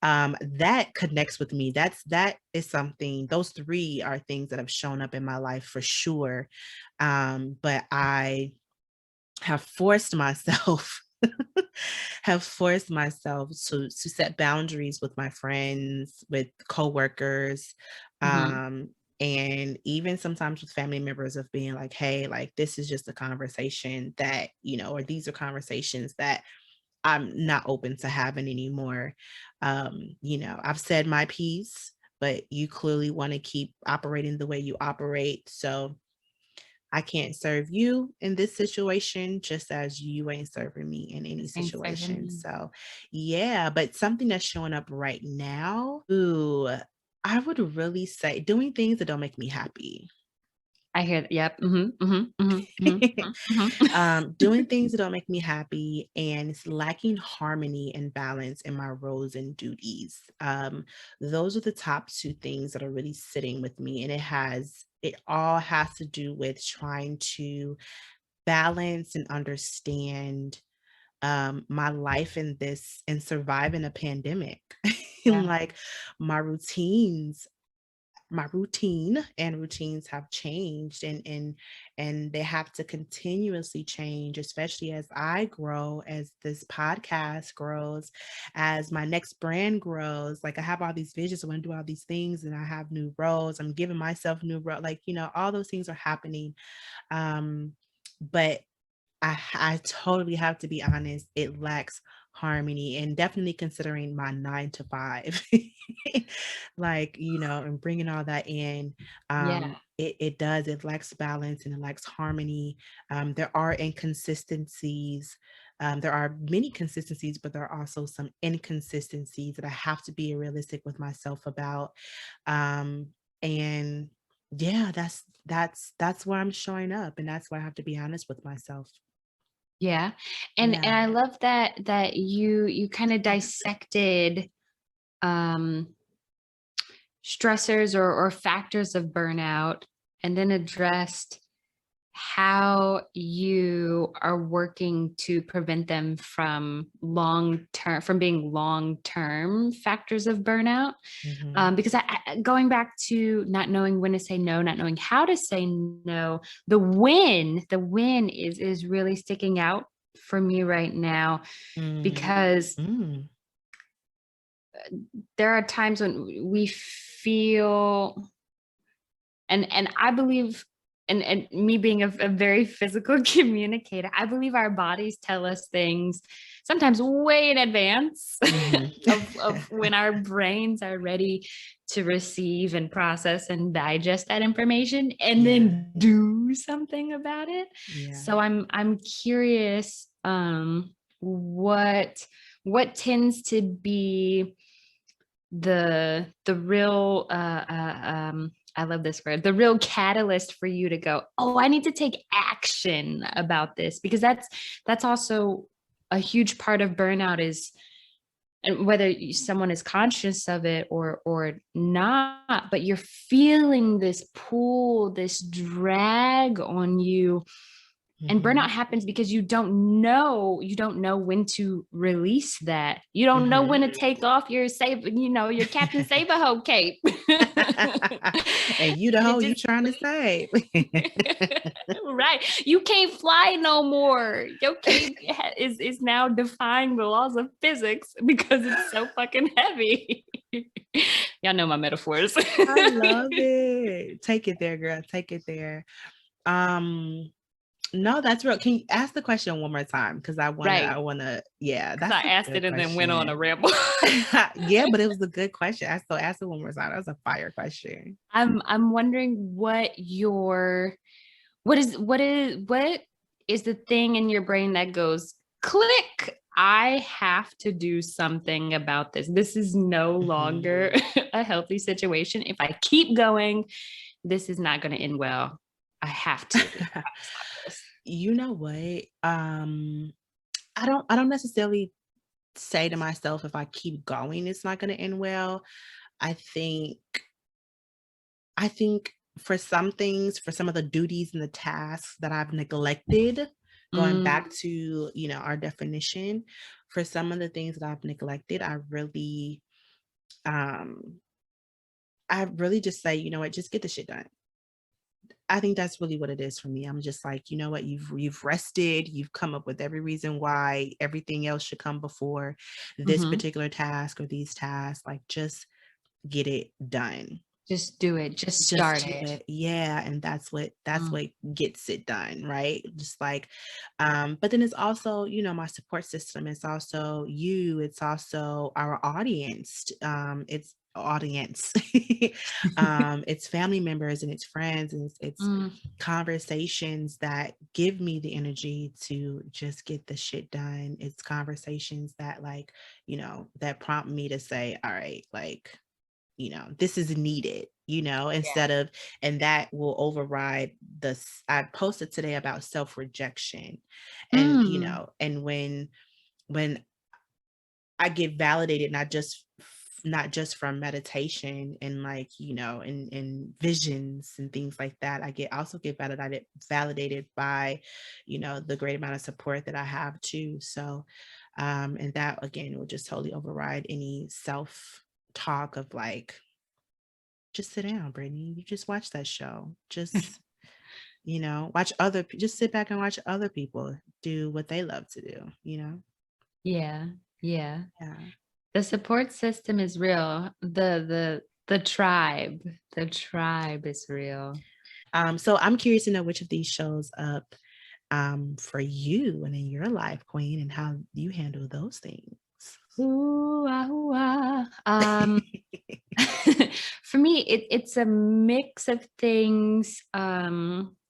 that connects with me. That is something, those three are things that have shown up in my life for sure. But I have forced myself have forced myself to set boundaries with my friends, with coworkers, Mhm. um, and even sometimes with family members, of being like, "Hey, like this is just a conversation that, or these are conversations that I'm not open to having anymore." I've said my piece, but you clearly want to keep operating the way you operate. So I can't serve you in this situation, just as you ain't serving me in any This ain't serving situation. me. So, yeah, but something that's showing up right now, ooh, I would really say doing things that don't make me happy. I hear that. Yep. Mhm, mhm, mhm, mhm, mhm, mhm. Doing things that don't make me happy, and it's lacking harmony and balance in my roles and duties. Those are the top two things that are really sitting with me. And it all has to do with trying to balance and understand my life in this and survive in a pandemic. And Yeah. like my routines my routine and routines have changed, and they have to continuously change, especially as I grow, as this podcast grows, as my next brand grows. Like I have all these visions, I want to do all these things, and I have new roles, I'm giving myself new role, like, all those things are happening. But I totally have to be honest, it lacks harmony, and definitely considering my 9 to 5. Like, and bringing all that in, Yeah. it lacks balance and it lacks harmony. There are inconsistencies. There are many consistencies, but there are also some inconsistencies that I have to be realistic with myself about. And yeah, that's where I'm showing up, and that's why I have to be honest with myself. Yeah. And Yeah. I love that you kind of dissected um stressors or factors of burnout, and then addressed how you are working to prevent them from being long term factors of burnout. Mhm. Because going back to not knowing when to say no, not knowing how to say no, the win is really sticking out for me right now, Mm. because Mm. there are times when we feel, and I believe, and me being a very physical communicator, I believe our bodies tell us things sometimes way in advance Mhm. of when our brains are ready to receive and process and digest that information and Yeah. then do something about it. Yeah. So I'm curious, what tends to be the real I love this word, the real catalyst for you to go, oh, I need to take action about this, because that's also a huge part of burnout, is, and whether someone is conscious of it or not, but you're feeling this pull, this drag on you. And burnout Mhm. happens because you don't know when to release that. You don't know when Mhm. to take off your Captain Saberho cape. And you the It hoe you just trying to save. right. You can't fly no more. Your cape is now defying the laws of physics because it's so fucking heavy. Y'all know my metaphors. I love it. Take it there, girl. Take it there. Um, no, that's real. Can you ask the question one more time? Because Right. yeah, Because I that's a asked good it and then went on a question. ramble. Yeah, but it was a good question. Ask it one more time. That was a fire question. I'm wondering what is the thing in your brain that goes click? I have to do something about this. This is no Mhm. longer a healthy situation. If I keep going, this is not going to end well. I have to stop this. You know what? I don't necessarily say to myself, if I keep going, it's not gonna end well. I think I think for some things, for some of the duties and the tasks that I've neglected, going Mm, back to, our definition, for some of the things that I've neglected, um, I really just say, you know what, just get the shit done. I think that's really what it is for me. I'm just like, you know what, you've rested, you've come up with every reason why everything else should come before this mhm. particular task or these tasks. Like, just get it done. Just do it. Just Just start do it. it. Yeah, and that's Mm. what gets it done, right? Just like, but then it's also, my support system. It's also you, it's also our it's audience. It's family members and it's friends and it's Mm. conversations that give me the energy to just get the shit done. It's conversations that like, that prompt me to say, all right, like, this is needed, instead of, and that will override I posted today about self-rejection. And, Mm. and when I get validated, not just from meditation and like, and visions and things like that. Also get validated by, the great amount of support that I have too. So, and that again will just totally override any self talk of like, just sit down, Brittany. You just watch that show. Just, just sit back and watch other people do what they love to do. Yeah. Yeah. Yeah. The support system is real. The tribe is real. So I'm curious to know which of these shows up for you and in your life, Queen, and how you handle those things. Ooh, ah, ooh, ah. For me, it's a mix of things.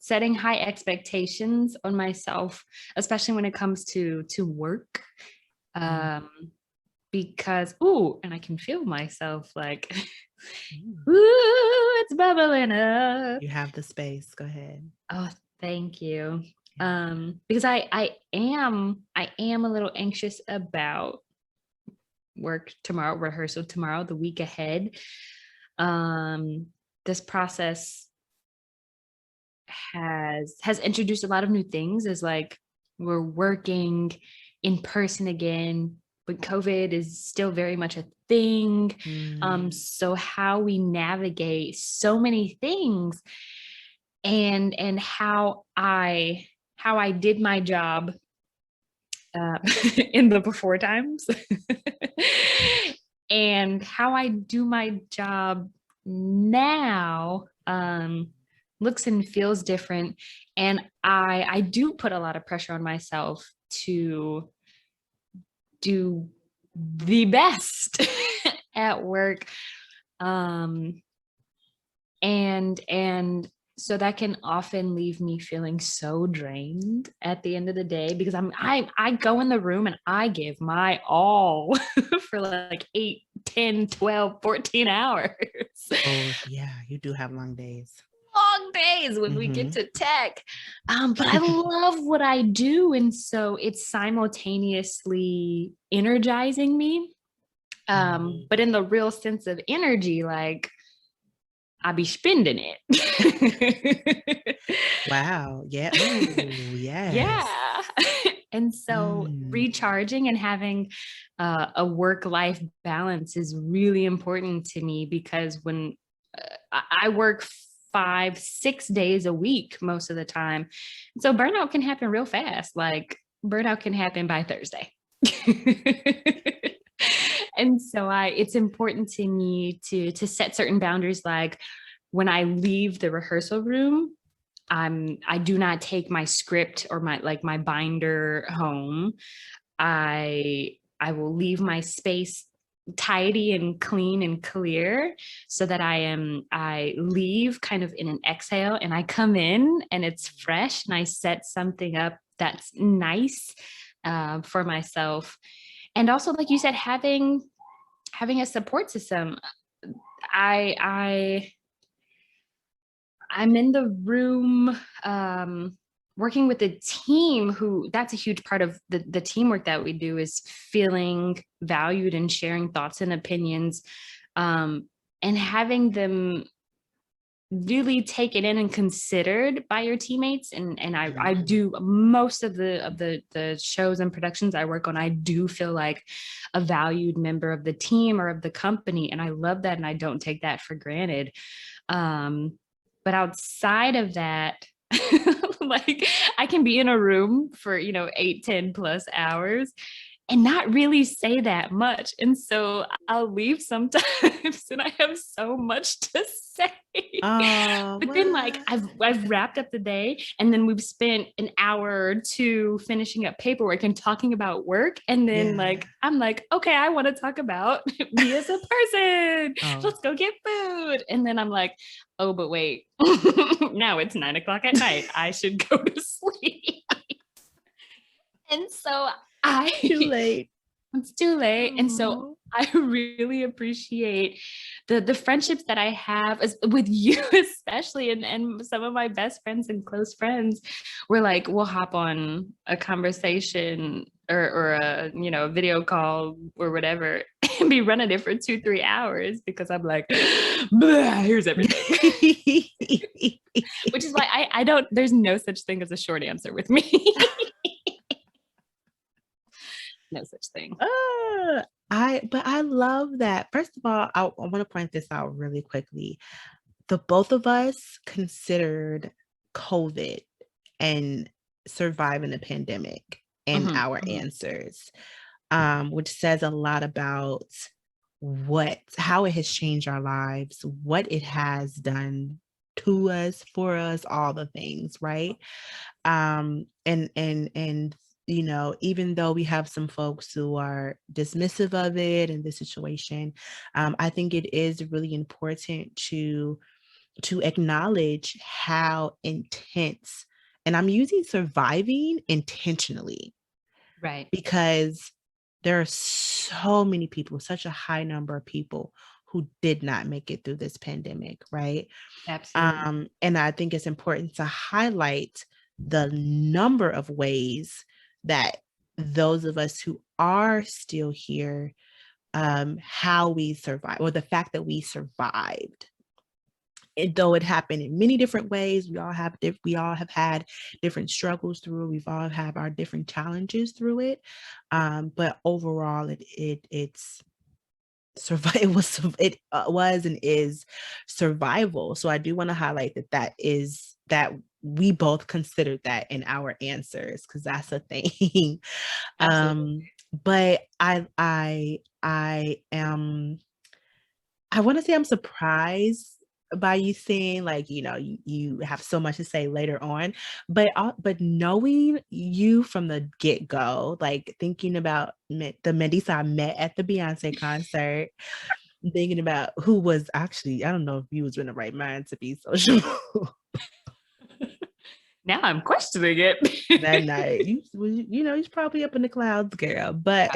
Setting high expectations on myself, especially when it comes to work. Mm, Um, because ooh, and I can feel myself like, mm. ooh, it's bubbling up. You have the space. Go ahead. Oh, thank you. Yeah. Because I am a little anxious about work tomorrow, rehearsal tomorrow, the week ahead. Um, this process has introduced a lot of new things, as like we're working in person again, but COVID is still very much a thing. Mm, So how we navigate so many things, and how I did my job uh, in the before times, and how I do my job now, looks and feels different. And I do put a lot of pressure on myself to do the best at work. Um, and so that can often leave me feeling so drained at the end of the day, because I go in the room and I give my all for like 8, 10, 12, 14 hours. oh, yeah, you do have long days. Long days when we get Mm-hmm. to tech. But I love what I do, and so it's simultaneously energizing me, Mm. but in the real sense of energy, like I be spending it. Wow. Yeah. Oh, yes. Yeah. And so Mm. recharging and having a work-life balance is really important to me, because when I work 5, 6 days a week most of the time. So burnout can happen real fast. Like burnout can happen by Thursday. And so it's important to me to set certain boundaries. Like when I leave the rehearsal room, I do not take my script or my binder home. I will leave my space tidy and clean and clear, so that I leave kind of in an exhale, and I come in and it's fresh, and I set something up that's nice for myself. And also, like you said, having a support system. I I'm in the room, working with a team who, that's a huge part of the teamwork that we do, is feeling valued and sharing thoughts and opinions, and having them really taken in and considered by your teammates. And I Mhm. do most of the shows and productions I work on, I do feel like a valued member of the team or of the company, and I love that, and I don't take that for granted. But outside of that, like, I can be in a room for 8, 10 plus hours and not really say that much. And so I'll leave sometimes and I have so much to say. Oh, But then, like, what? I've wrapped up the day, and then we've spent an hour or two finishing up paperwork and talking about work. And then, Yeah. like, I'm like, okay, I want to talk about me as a person. Oh. Let's go get food. And then I'm like, oh, but wait, now it's 9 o'clock at night. I should go to sleep. And so I Too late. it's too late. And so Oh. I really appreciate the friendships that I have with you, especially, and some of my best friends and close friends. We're like, we'll hop on a conversation or a a video call or whatever and be running it for 2, 3 hours because I'm like, here's everything. Which is why I don't, there's no such thing as a short answer with me. No such thing. But I love that. First of all, I want to point this out really quickly. The both of us considered COVID and surviving the pandemic and Mhm, our mhm. answers, which says a lot about how it has changed our lives, what it has done to us, for us, all the things, right? And even though we have some folks who are dismissive of it and the situation, I think it is really important to acknowledge how intense, and I'm using surviving intentionally, Right. because there are so many people, such a high number of people who did not make it through this pandemic, right? Absolutely. And I think it's important to highlight the number of ways that those of us who are still here, how we survive, or the fact that we survived. And though it happened in many different ways, we all have had different struggles through. We've all had our different challenges through it. But overall, it's it was and is survival. So I do want to highlight that we both considered that in our answers, because that's a thing. Absolutely. But I want to say I'm surprised by you saying, like, you have so much to say later on, but knowing you from the get-go, like thinking about the Mandisa I met at the Beyonce concert, thinking about who was actually, I don't know if you was in the right mind to be social Now I'm questioning that it. night. He's probably up in the clouds, girl. But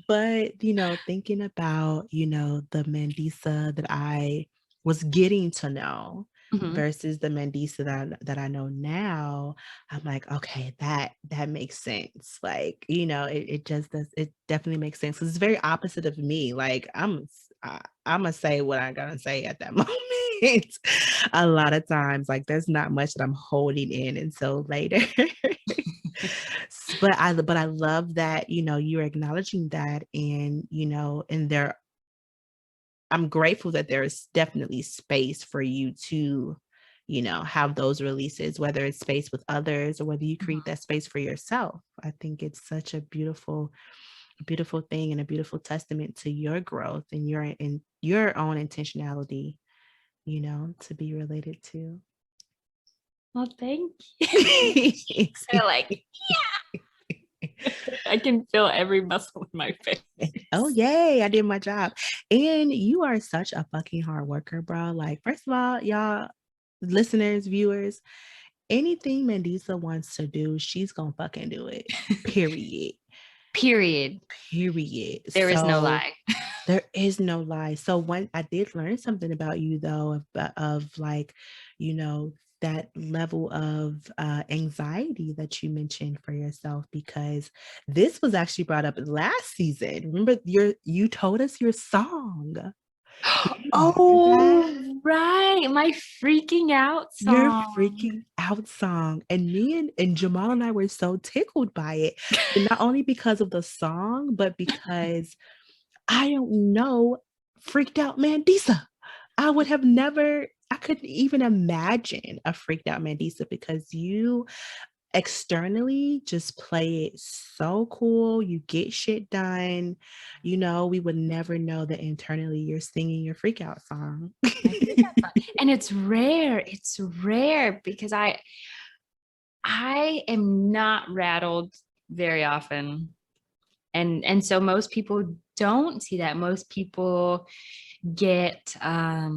but thinking about, the Mandisa that I was getting to know Mhm. versus the Mandisa that I know now, I'm like, okay, that makes sense. Like, it just does, it definitely makes sense. 'Cause it's very opposite of me. Like, I'm gonna say what I gotta say at that moment. A lot of times, like, there's not much that I'm holding in until later. But I love that, you're acknowledging that, and, and I'm grateful that there is definitely space for you to, have those releases, whether it's space with others or whether you create Mhm. that space for yourself. I think it's such a beautiful thing and a beautiful testament to your growth and your own intentionality, to be related to. Well, thank you. Kinda like, I can feel every muscle in my Oh, face. yay, I did my job. And you are such a fucking hard worker, bro. Like, first of all, y'all, listeners, viewers, anything Mandisa wants to do, she's gonna fucking do it. Period. Period. Period. There is no So lie. there is no lie. So when I did learn something about you though, of like, you know, that level of anxiety that you mentioned for yourself, because this was actually brought up last season. Remember, you told us your song. You remember that? Oh, right. My freaking out Your song. freaking out song. And me and Jamal and I were so tickled by it. And not only because of the song, but because I don't know, freaked out Mandisa. I would have never, I couldn't even imagine a freaked out Mandisa because you externally just play it so cool. You get shit done. We would never know that internally you're singing your freak out song. My freak out song. And it's rare. It's rare because I am not rattled very often. And so most people don't see that. Most people get a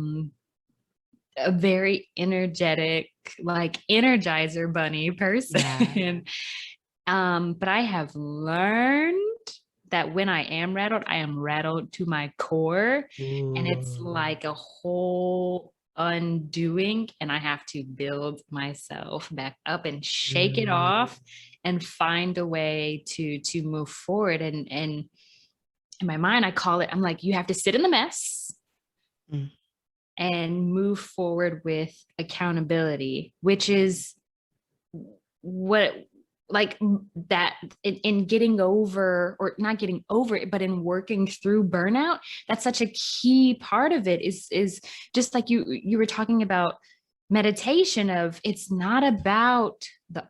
very energetic, like Energizer Bunny Yeah. person. But I have learned that when I am rattled to my core, and it's Ooh. like a whole undoing, and I have to build myself back up and shake it Mm. off and find a way to move forward. And in my mind, I call it, I'm like, you have to sit in the mess Mm. and move forward with accountability, which is what, like, that in getting over, or not getting over it, but in working through burnout. That's such a key part of it, is just like you were talking about meditation, of it's not about the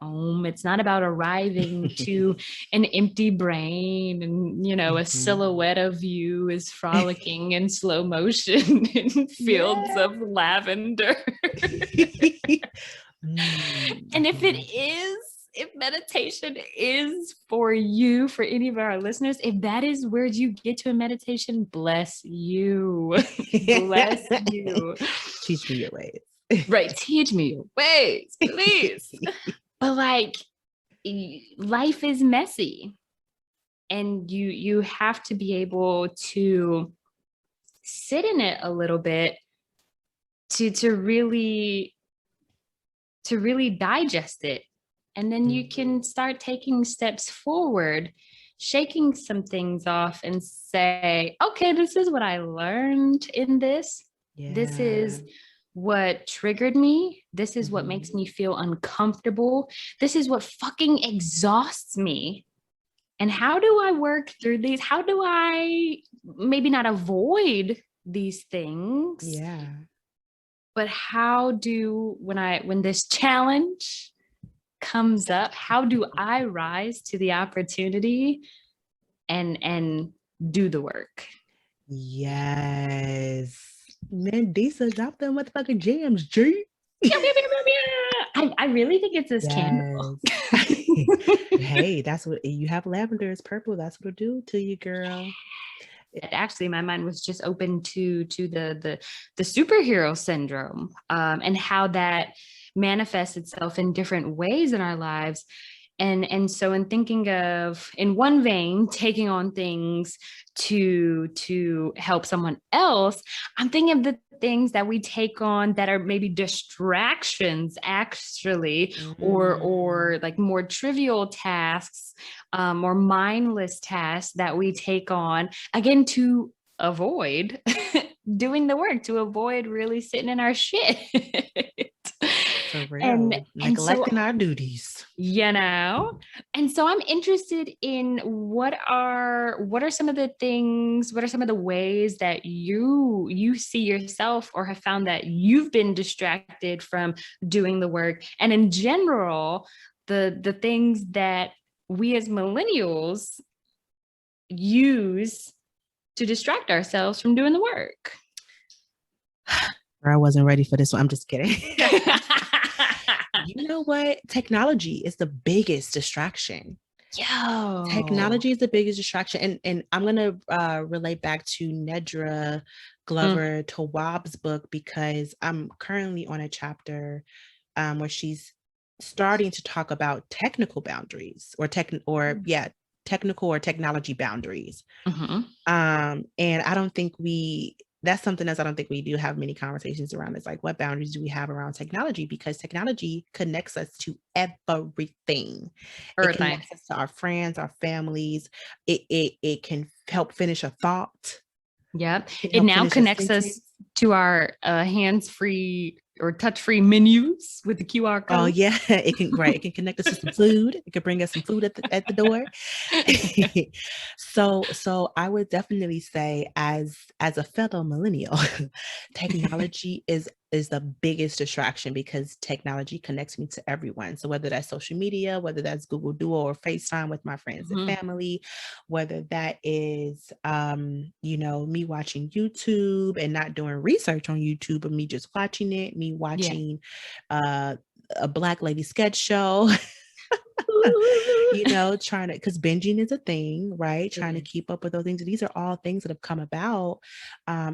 it's not about arriving to an empty brain, and a Mhm. silhouette of you is frolicking in slow motion in fields Yeah. of lavender. And if it Mhm. is, if meditation is for you, for any of our listeners, if that is where you get to a meditation, bless you. Bless you. Teach me your ways. Right. Teach me your ways, please. But like, life is messy, and you have to be able to sit in it a little bit to really digest it. And then you Mm. can start taking steps forward, shaking some things off and say, okay, this is what I learned in this. This Yeah. is what triggered me. This is what Mhm. makes me feel uncomfortable. This is what fucking exhausts me. And how do I work through these? How do I maybe not avoid these things, Yeah. but how do, when this challenge comes up, how do I rise to the opportunity and do the work? Yes. Mandisa, drop them motherfucking jams, G. Pew, pew, pew, pew, pew. I really think it's a scandal. Yes. Hey, that's what you have. Lavender is purple. That's what it'll do to you, girl. Actually, my mind was just open to the superhero syndrome, and how that manifests itself in different ways in our lives. And so, in thinking of, in one vein, taking on things to help someone else, I'm thinking of the things that we take on that are maybe distractions, actually, or Mm. like more trivial tasks, or mindless tasks that we take on, again, to avoid doing the work, to avoid really sitting in our shit. For and real. and so, Neglecting our duties. you know and so I'm interested in what are some of the things, what are some of the ways that you see yourself, or have found that you've been distracted from doing the work, and in general, the things that we as millennials use to distract ourselves from doing the work. I wasn't ready for this one. I'm just kidding. You know what? Technology is the biggest distraction. Yo. Technology is the biggest distraction. And I'm going to relate back to Nedra Mm, Glover Tawwab's book because I'm currently on a chapter where she's starting to talk about technical boundaries technical or technology boundaries. mhm. And I don't think that's something else I don't think we do have many conversations around. It's like, what boundaries do we have around technology? Because technology connects us to everything. It Everything. connects us to our friends, our families. It can help finish a thought. Yep. Can It help now finish a connects us sentence. to our hands-free or touch-free menus with the QR Oh code. yeah, it can, right. It can connect us to some food. It could bring us some food at the door. So I would definitely say, as a fellow millennial, technology is the biggest distraction because technology connects me to everyone. So whether that's social media, whether that's Google Duo or FaceTime with my friends and Mhm. family, whether that is me watching YouTube and not doing research on YouTube, but me just watching it, me Yeah. watching uh a black lady sketch show. Trying to, because binging is a thing, right? It Trying to is. keep up with those things. These are all things that have come about,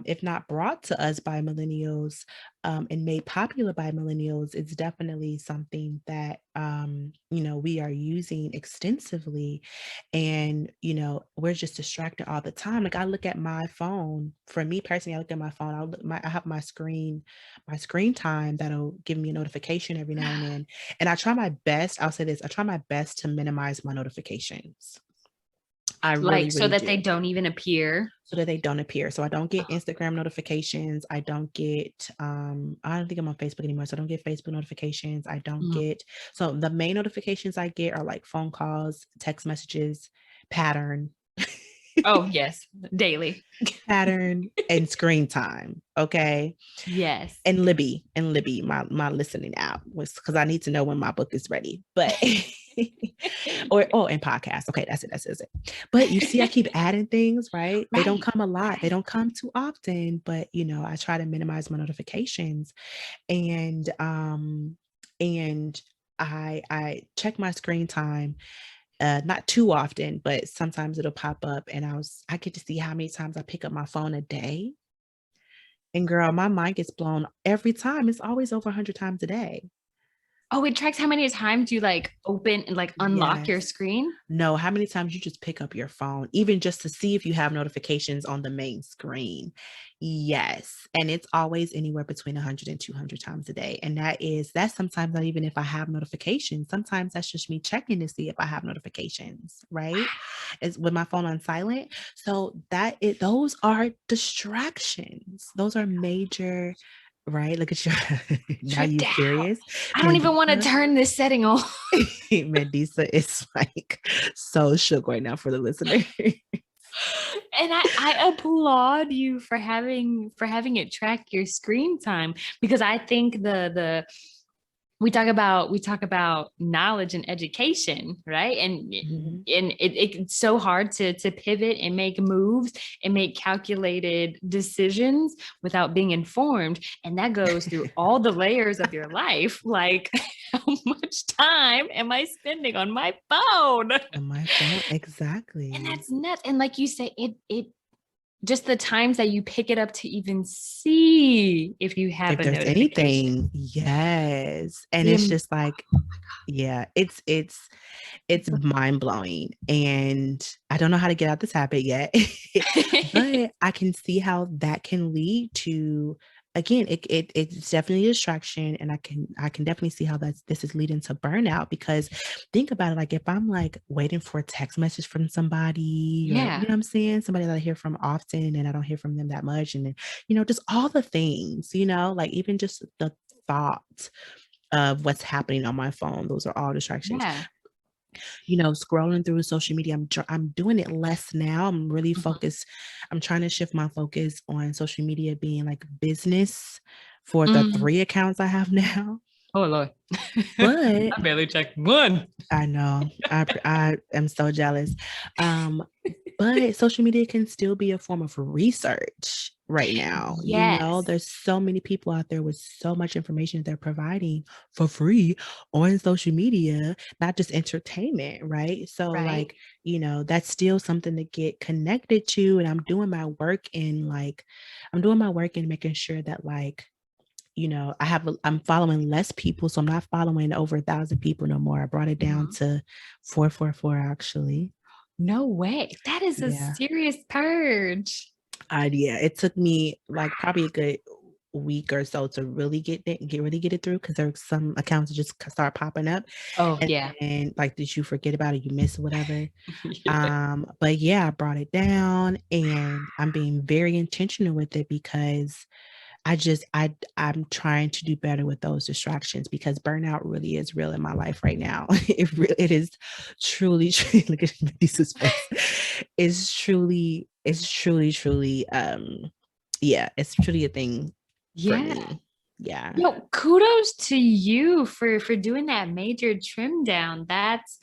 if not brought to us by millennials, and made popular by millennials. It's definitely something that, we are using extensively. And, we're just distracted all the time. Like I look at my phone, for me personally, I look at my phone, I have my screen time that'll give me a notification every now and then. And I try my best, I'll say this, I try my best to minimize my notifications. I really, Like so really that they do. don't even appear. So that they don't appear. So I don't get Oh, Instagram notifications. I don't get I don't think I'm on Facebook anymore. So I don't get Facebook notifications. I don't mhm. get, so the main notifications I get are like phone calls, text messages, pattern. Oh, yes, daily. Pattern and screen time. Okay. Yes. And Libby, my listening app, was because I need to know when my book is ready. But and podcast. Okay, that's it. But you see, I keep adding things, right? They don't Right. come a lot. They Right. don't come too often, but I try to minimize my notifications. And I check my screen time, not too often, but sometimes it'll pop up and I get to see how many times I pick up my phone a day. And girl, my mind gets blown every time. It's always over 100 times a day. Oh, it tracks how many times you like open and like unlock your Yes. screen. No, how many times you just pick up your phone, even just to see if you have notifications on the main screen? Yes. And it's always anywhere between 100 and 200 times a day. And that's sometimes not even if I have notifications. Sometimes that's just me checking to see if I have notifications, right? It's with my phone on silent. So those are distractions. Those are major, right? Look at you. Now you Tripped out. curious. I don't even want to Mandisa. turn this setting on. Mandisa is like so shook right now for the listener. And I applaud you for having it track your screen time because I think the we talk about knowledge and education, right? And Mhm. it's so hard to pivot and make moves and make calculated decisions without being informed. And that goes through all the layers of your life. Like, how much time am I spending on my phone? On my phone, And exactly. that's nuts. And like you say, it just the times that you pick it up to even see if you have If a there's notification. anything, yes. And The it's just like, yeah, it's mind-blowing. And I don't know how to get out this habit yet. But I can see how that can lead to, again, it's definitely a distraction. And I can definitely see how this is leading to burnout, because think about it, like if I'm like waiting for a text message from somebody, or you Yeah. know what I'm saying, somebody that I hear from often and I don't hear from them that much, and then, just all the things, like even just the thought of what's happening on my phone, those are all distractions. Yeah. Scrolling through social media, I'm doing it less now. I'm really Mhm. focused. I'm trying to shift my focus on social media being like business for the Mm. 3 accounts I have now. Oh Lord. But I barely checked one. I know I am so jealous. Um, but social media can still be a form of research right now. Yes. There's so many people out there with so much information that they're providing for free on social media, not just entertainment, right? So Right. like, that's still something to get connected to. And I'm doing my work in making sure that like, I'm following less people, so I'm not following over 1,000 people no more. I brought it down Mhm. to 444 actually. No way. That is a Yeah. serious purge. Yeah, it took me like probably a good week or so to really get it through, because there are some accounts that just start popping up, Oh, and yeah. then like, did you forget about it, you miss whatever. Yeah. But yeah, I brought it down, and I'm being very intentional with it, because I'm trying to do better with those distractions, because burnout really is real in my life right now. It is truly, truly, look at Melissa's face. Truly, yeah, it's truly a thing for Yeah. me. Yeah. Yo, kudos to you for doing that major trim down. That's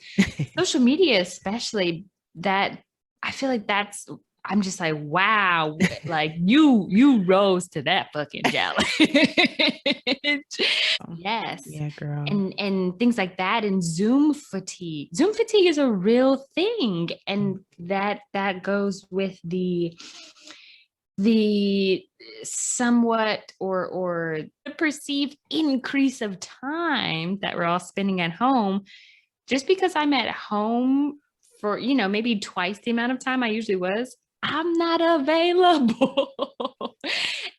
social media, especially that. I feel like that's. I'm just like, wow, like you rose to that fucking challenge. Yes. Yeah, girl. And things like that, and Zoom fatigue. Zoom fatigue is a real thing, and that goes with the somewhat or the perceived increase of time that we're all spending at home. Just because I'm at home for, maybe twice the amount of time I usually was, I'm not available.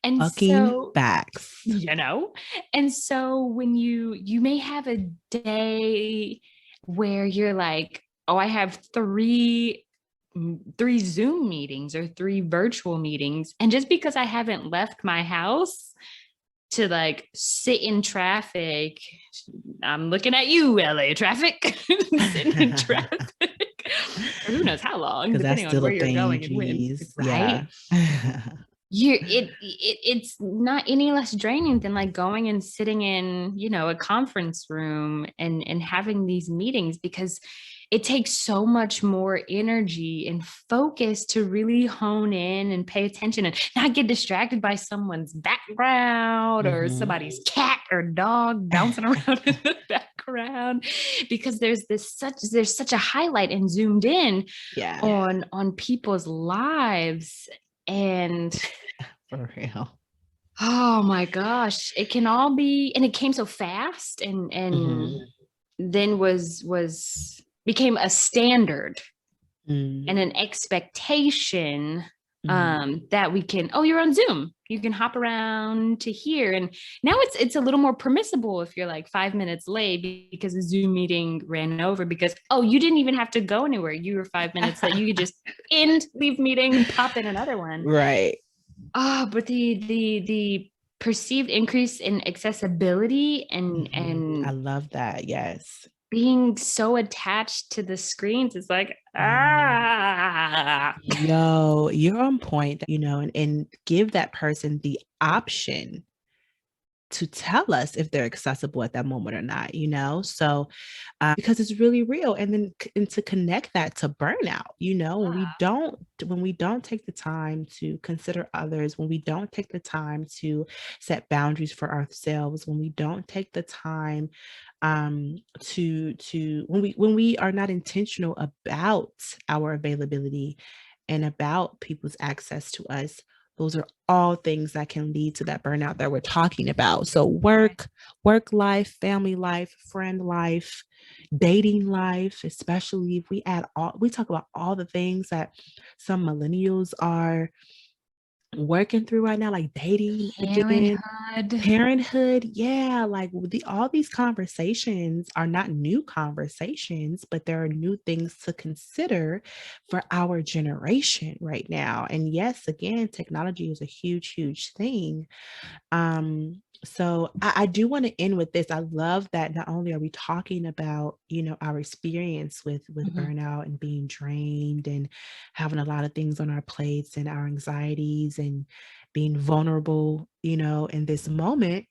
And Fucking so, facts. you know, and so when you may have a day where you're like, oh, I have three Zoom meetings or three virtual meetings. And just because I haven't left my house to like sit in traffic, I'm looking at you, LA traffic, sitting in traffic for who knows how long, Because that's depending on still a where you're thing, going and when, geez. right? Yeah. It's not any less draining than like going and sitting in, a conference room and having these meetings, because it takes so much more energy and focus to really hone in and pay attention and not get distracted by someone's background or Mhm. somebody's cat or dog bouncing around in the background, because there's such a highlight and zoomed in Yeah, on people's lives. And for real. oh my gosh, it can all be, and it came so fast, and Mhm. then was became a standard Mm. and an expectation, Mhm. that we can, oh, you're on Zoom, you can hop around to here. And now it's a little more permissible if you're like 5 minutes late because the Zoom meeting ran over, because, oh, you didn't even have to go anywhere, you were 5 minutes late, you could just leave meeting, pop in another one. Right. But the perceived increase in accessibility and Mhm. I and love that, yes. being so attached to the screens is like, Mm. ah. Yo, you're on point, and give that person the option to tell us if they're accessible at that moment or not, So, because it's really real, and then and to connect that to burnout, when we don't take the time to consider others, when we don't take the time to set boundaries for ourselves, when we don't take the time to when we are not intentional about our availability and about people's access to us, those are all things that can lead to that burnout that we're talking about. So work life, family life, friend life, dating life, especially if we talk about all the things that some millennials are working through right now, like dating again, Parenthood. parenthood. Yeah, like all these conversations are not new conversations, but there are new things to consider for our generation right now. And yes, again, technology is a huge, huge thing. So I do want to end with this. I love that not only are we talking about, our experience with Mhm. burnout and being drained and having a lot of things on our plates and our anxieties and being vulnerable, in this moment,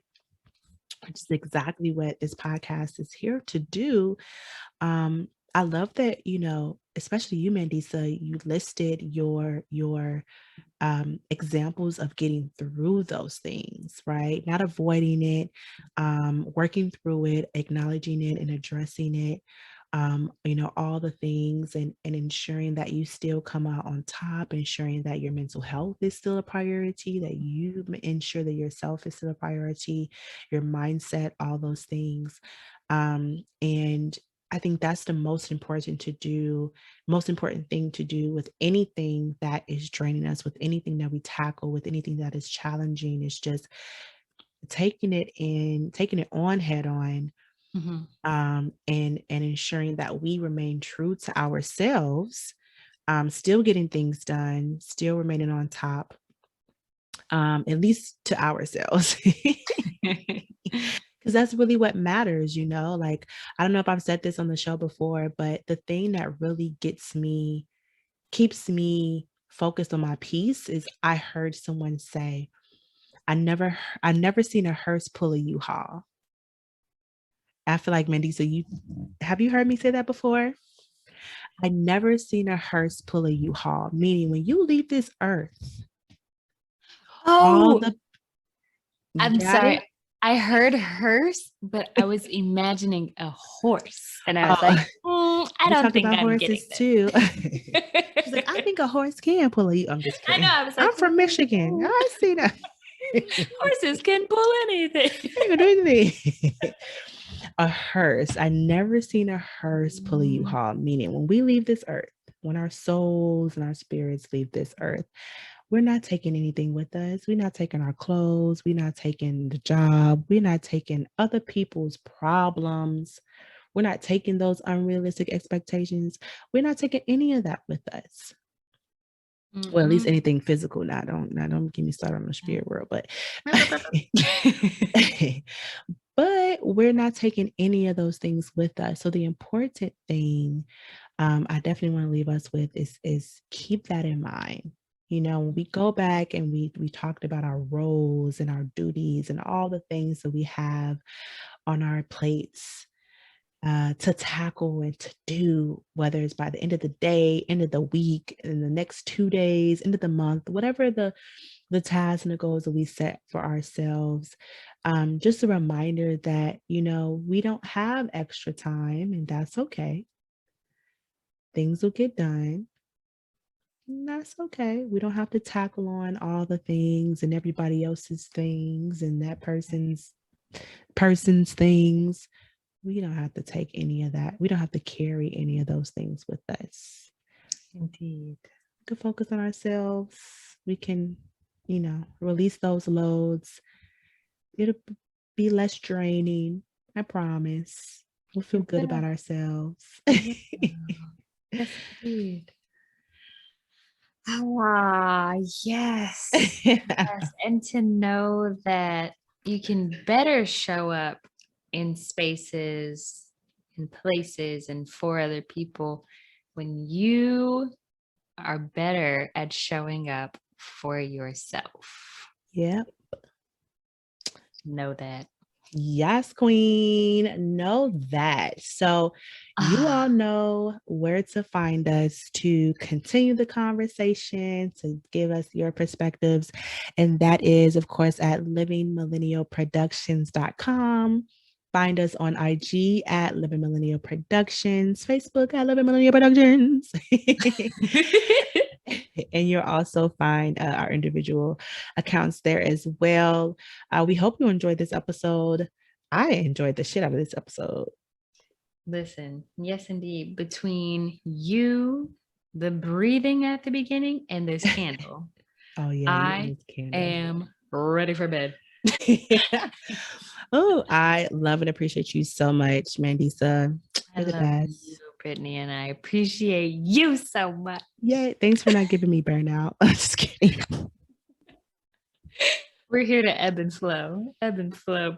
which is exactly what this podcast is here to do. I love that, especially you, Mandisa, you listed your examples of getting through those things, right? Not avoiding it, working through it, acknowledging it, and addressing it. All the things, and ensuring that you still come out on top, ensuring that your mental health is still a priority, that you ensure that yourself is still a priority, your mindset, all those things. And I think that's the most important thing to do with anything that is draining us, with anything that we tackle, with anything that is challenging, is just taking it on head on, Mhm. and ensuring that we remain true to ourselves, still getting things done, still remaining on top, at least to ourselves. Because that's really what matters, like, I don't know if I've said this on the show before, but the thing that really keeps me focused on my peace is I heard someone say, I never seen a hearse pull a U-Haul. I feel like, Mandisa, have you heard me say that before? I never seen a hearse pull a U-Haul, meaning when you leave this earth, all Oh, the you I'm got sorry. it? I heard hearse, but I was imagining a horse. And I was like, Oh, I we don't talked think about I'm getting horses too. this. She's like, I think a horse can pull a U. I'm just I know. kidding. I was I'm like, from Michigan. "Ooh, I see that. horses can pull anything." I ain't gonna do anything. A hearse. I never seen a hearse pull a U-Haul, meaning when we leave this earth, when our souls and our spirits leave this earth, we're not taking anything with us. We're not taking our clothes. We're not taking the job. We're not taking other people's problems. We're not taking those unrealistic expectations. We're not taking any of that with us. Well, at least Mm-mm. anything physical. Now don't get me started on the spirit world, but but we're not taking any of those things with us. So the important thing, I definitely want to leave us with is keep that in mind. When we go back and we talked about our roles and our duties and all the things that we have on our plates, to tackle and to do, whether it's by the end of the day, end of the week, in the next 2 days, end of the month, whatever the tasks and the goals that we set for ourselves. Just a reminder that, we don't have extra time, and that's okay. Things will get done. And that's okay. We don't have to tackle on all the things and everybody else's things and that person's things. We don't have to take any of that. We don't have to carry any of those things with us. Indeed. We can focus on ourselves. We can, release those loads. It'll be less draining. I promise. We'll feel It good about will. ourselves. It will. Yes, indeed. Ah, yes. Yes. And to know that you can better show up in spaces, in places, and for other people when you are better at showing up for yourself. Yep. Know that. Yes, queen. Know that. So, you all Ah, know where to find us to continue the conversation, to give us your perspectives. And that is, of course, at livingmillennialproductions.com. Find us on IG at Living Millennial Productions, Facebook at Living Millennial Productions. And you'll also find our individual accounts there as well. We hope you enjoyed this episode. I enjoyed the shit out of this episode. Listen, yes, indeed. Between you, the breathing at the beginning, and this candle, Oh yeah, you and I this candle. am ready for bed. Oh, I love and appreciate you so much, Mandisa. I You're the love you, best. Brittany, and I appreciate you so much. Yay. Thanks for not giving me burnout. Just kidding. We're here to ebb and flow,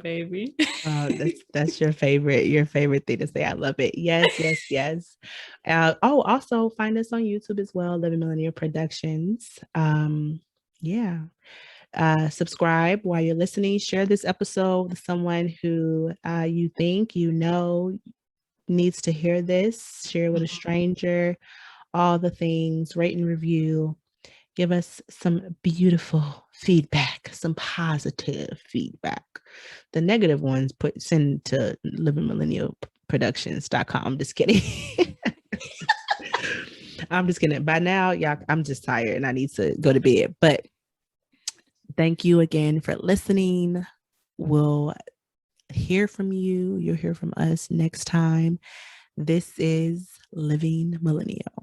baby. That's your favorite thing to say. I love it. Yes, yes, yes. Also find us on YouTube as well, Living Millennial Productions. Yeah. Subscribe while you're listening. Share this episode with someone who you think needs to hear this. Share with a stranger. All the things. Rate and review. Give us some beautiful feedback, some positive feedback. The negative ones send to livingmillennialproductions.com. I'm just kidding. I'm just kidding. By now, y'all, I'm just tired and I need to go to bed. But thank you again for listening. We'll hear from you. You'll hear from us next time. This is Living Millennial.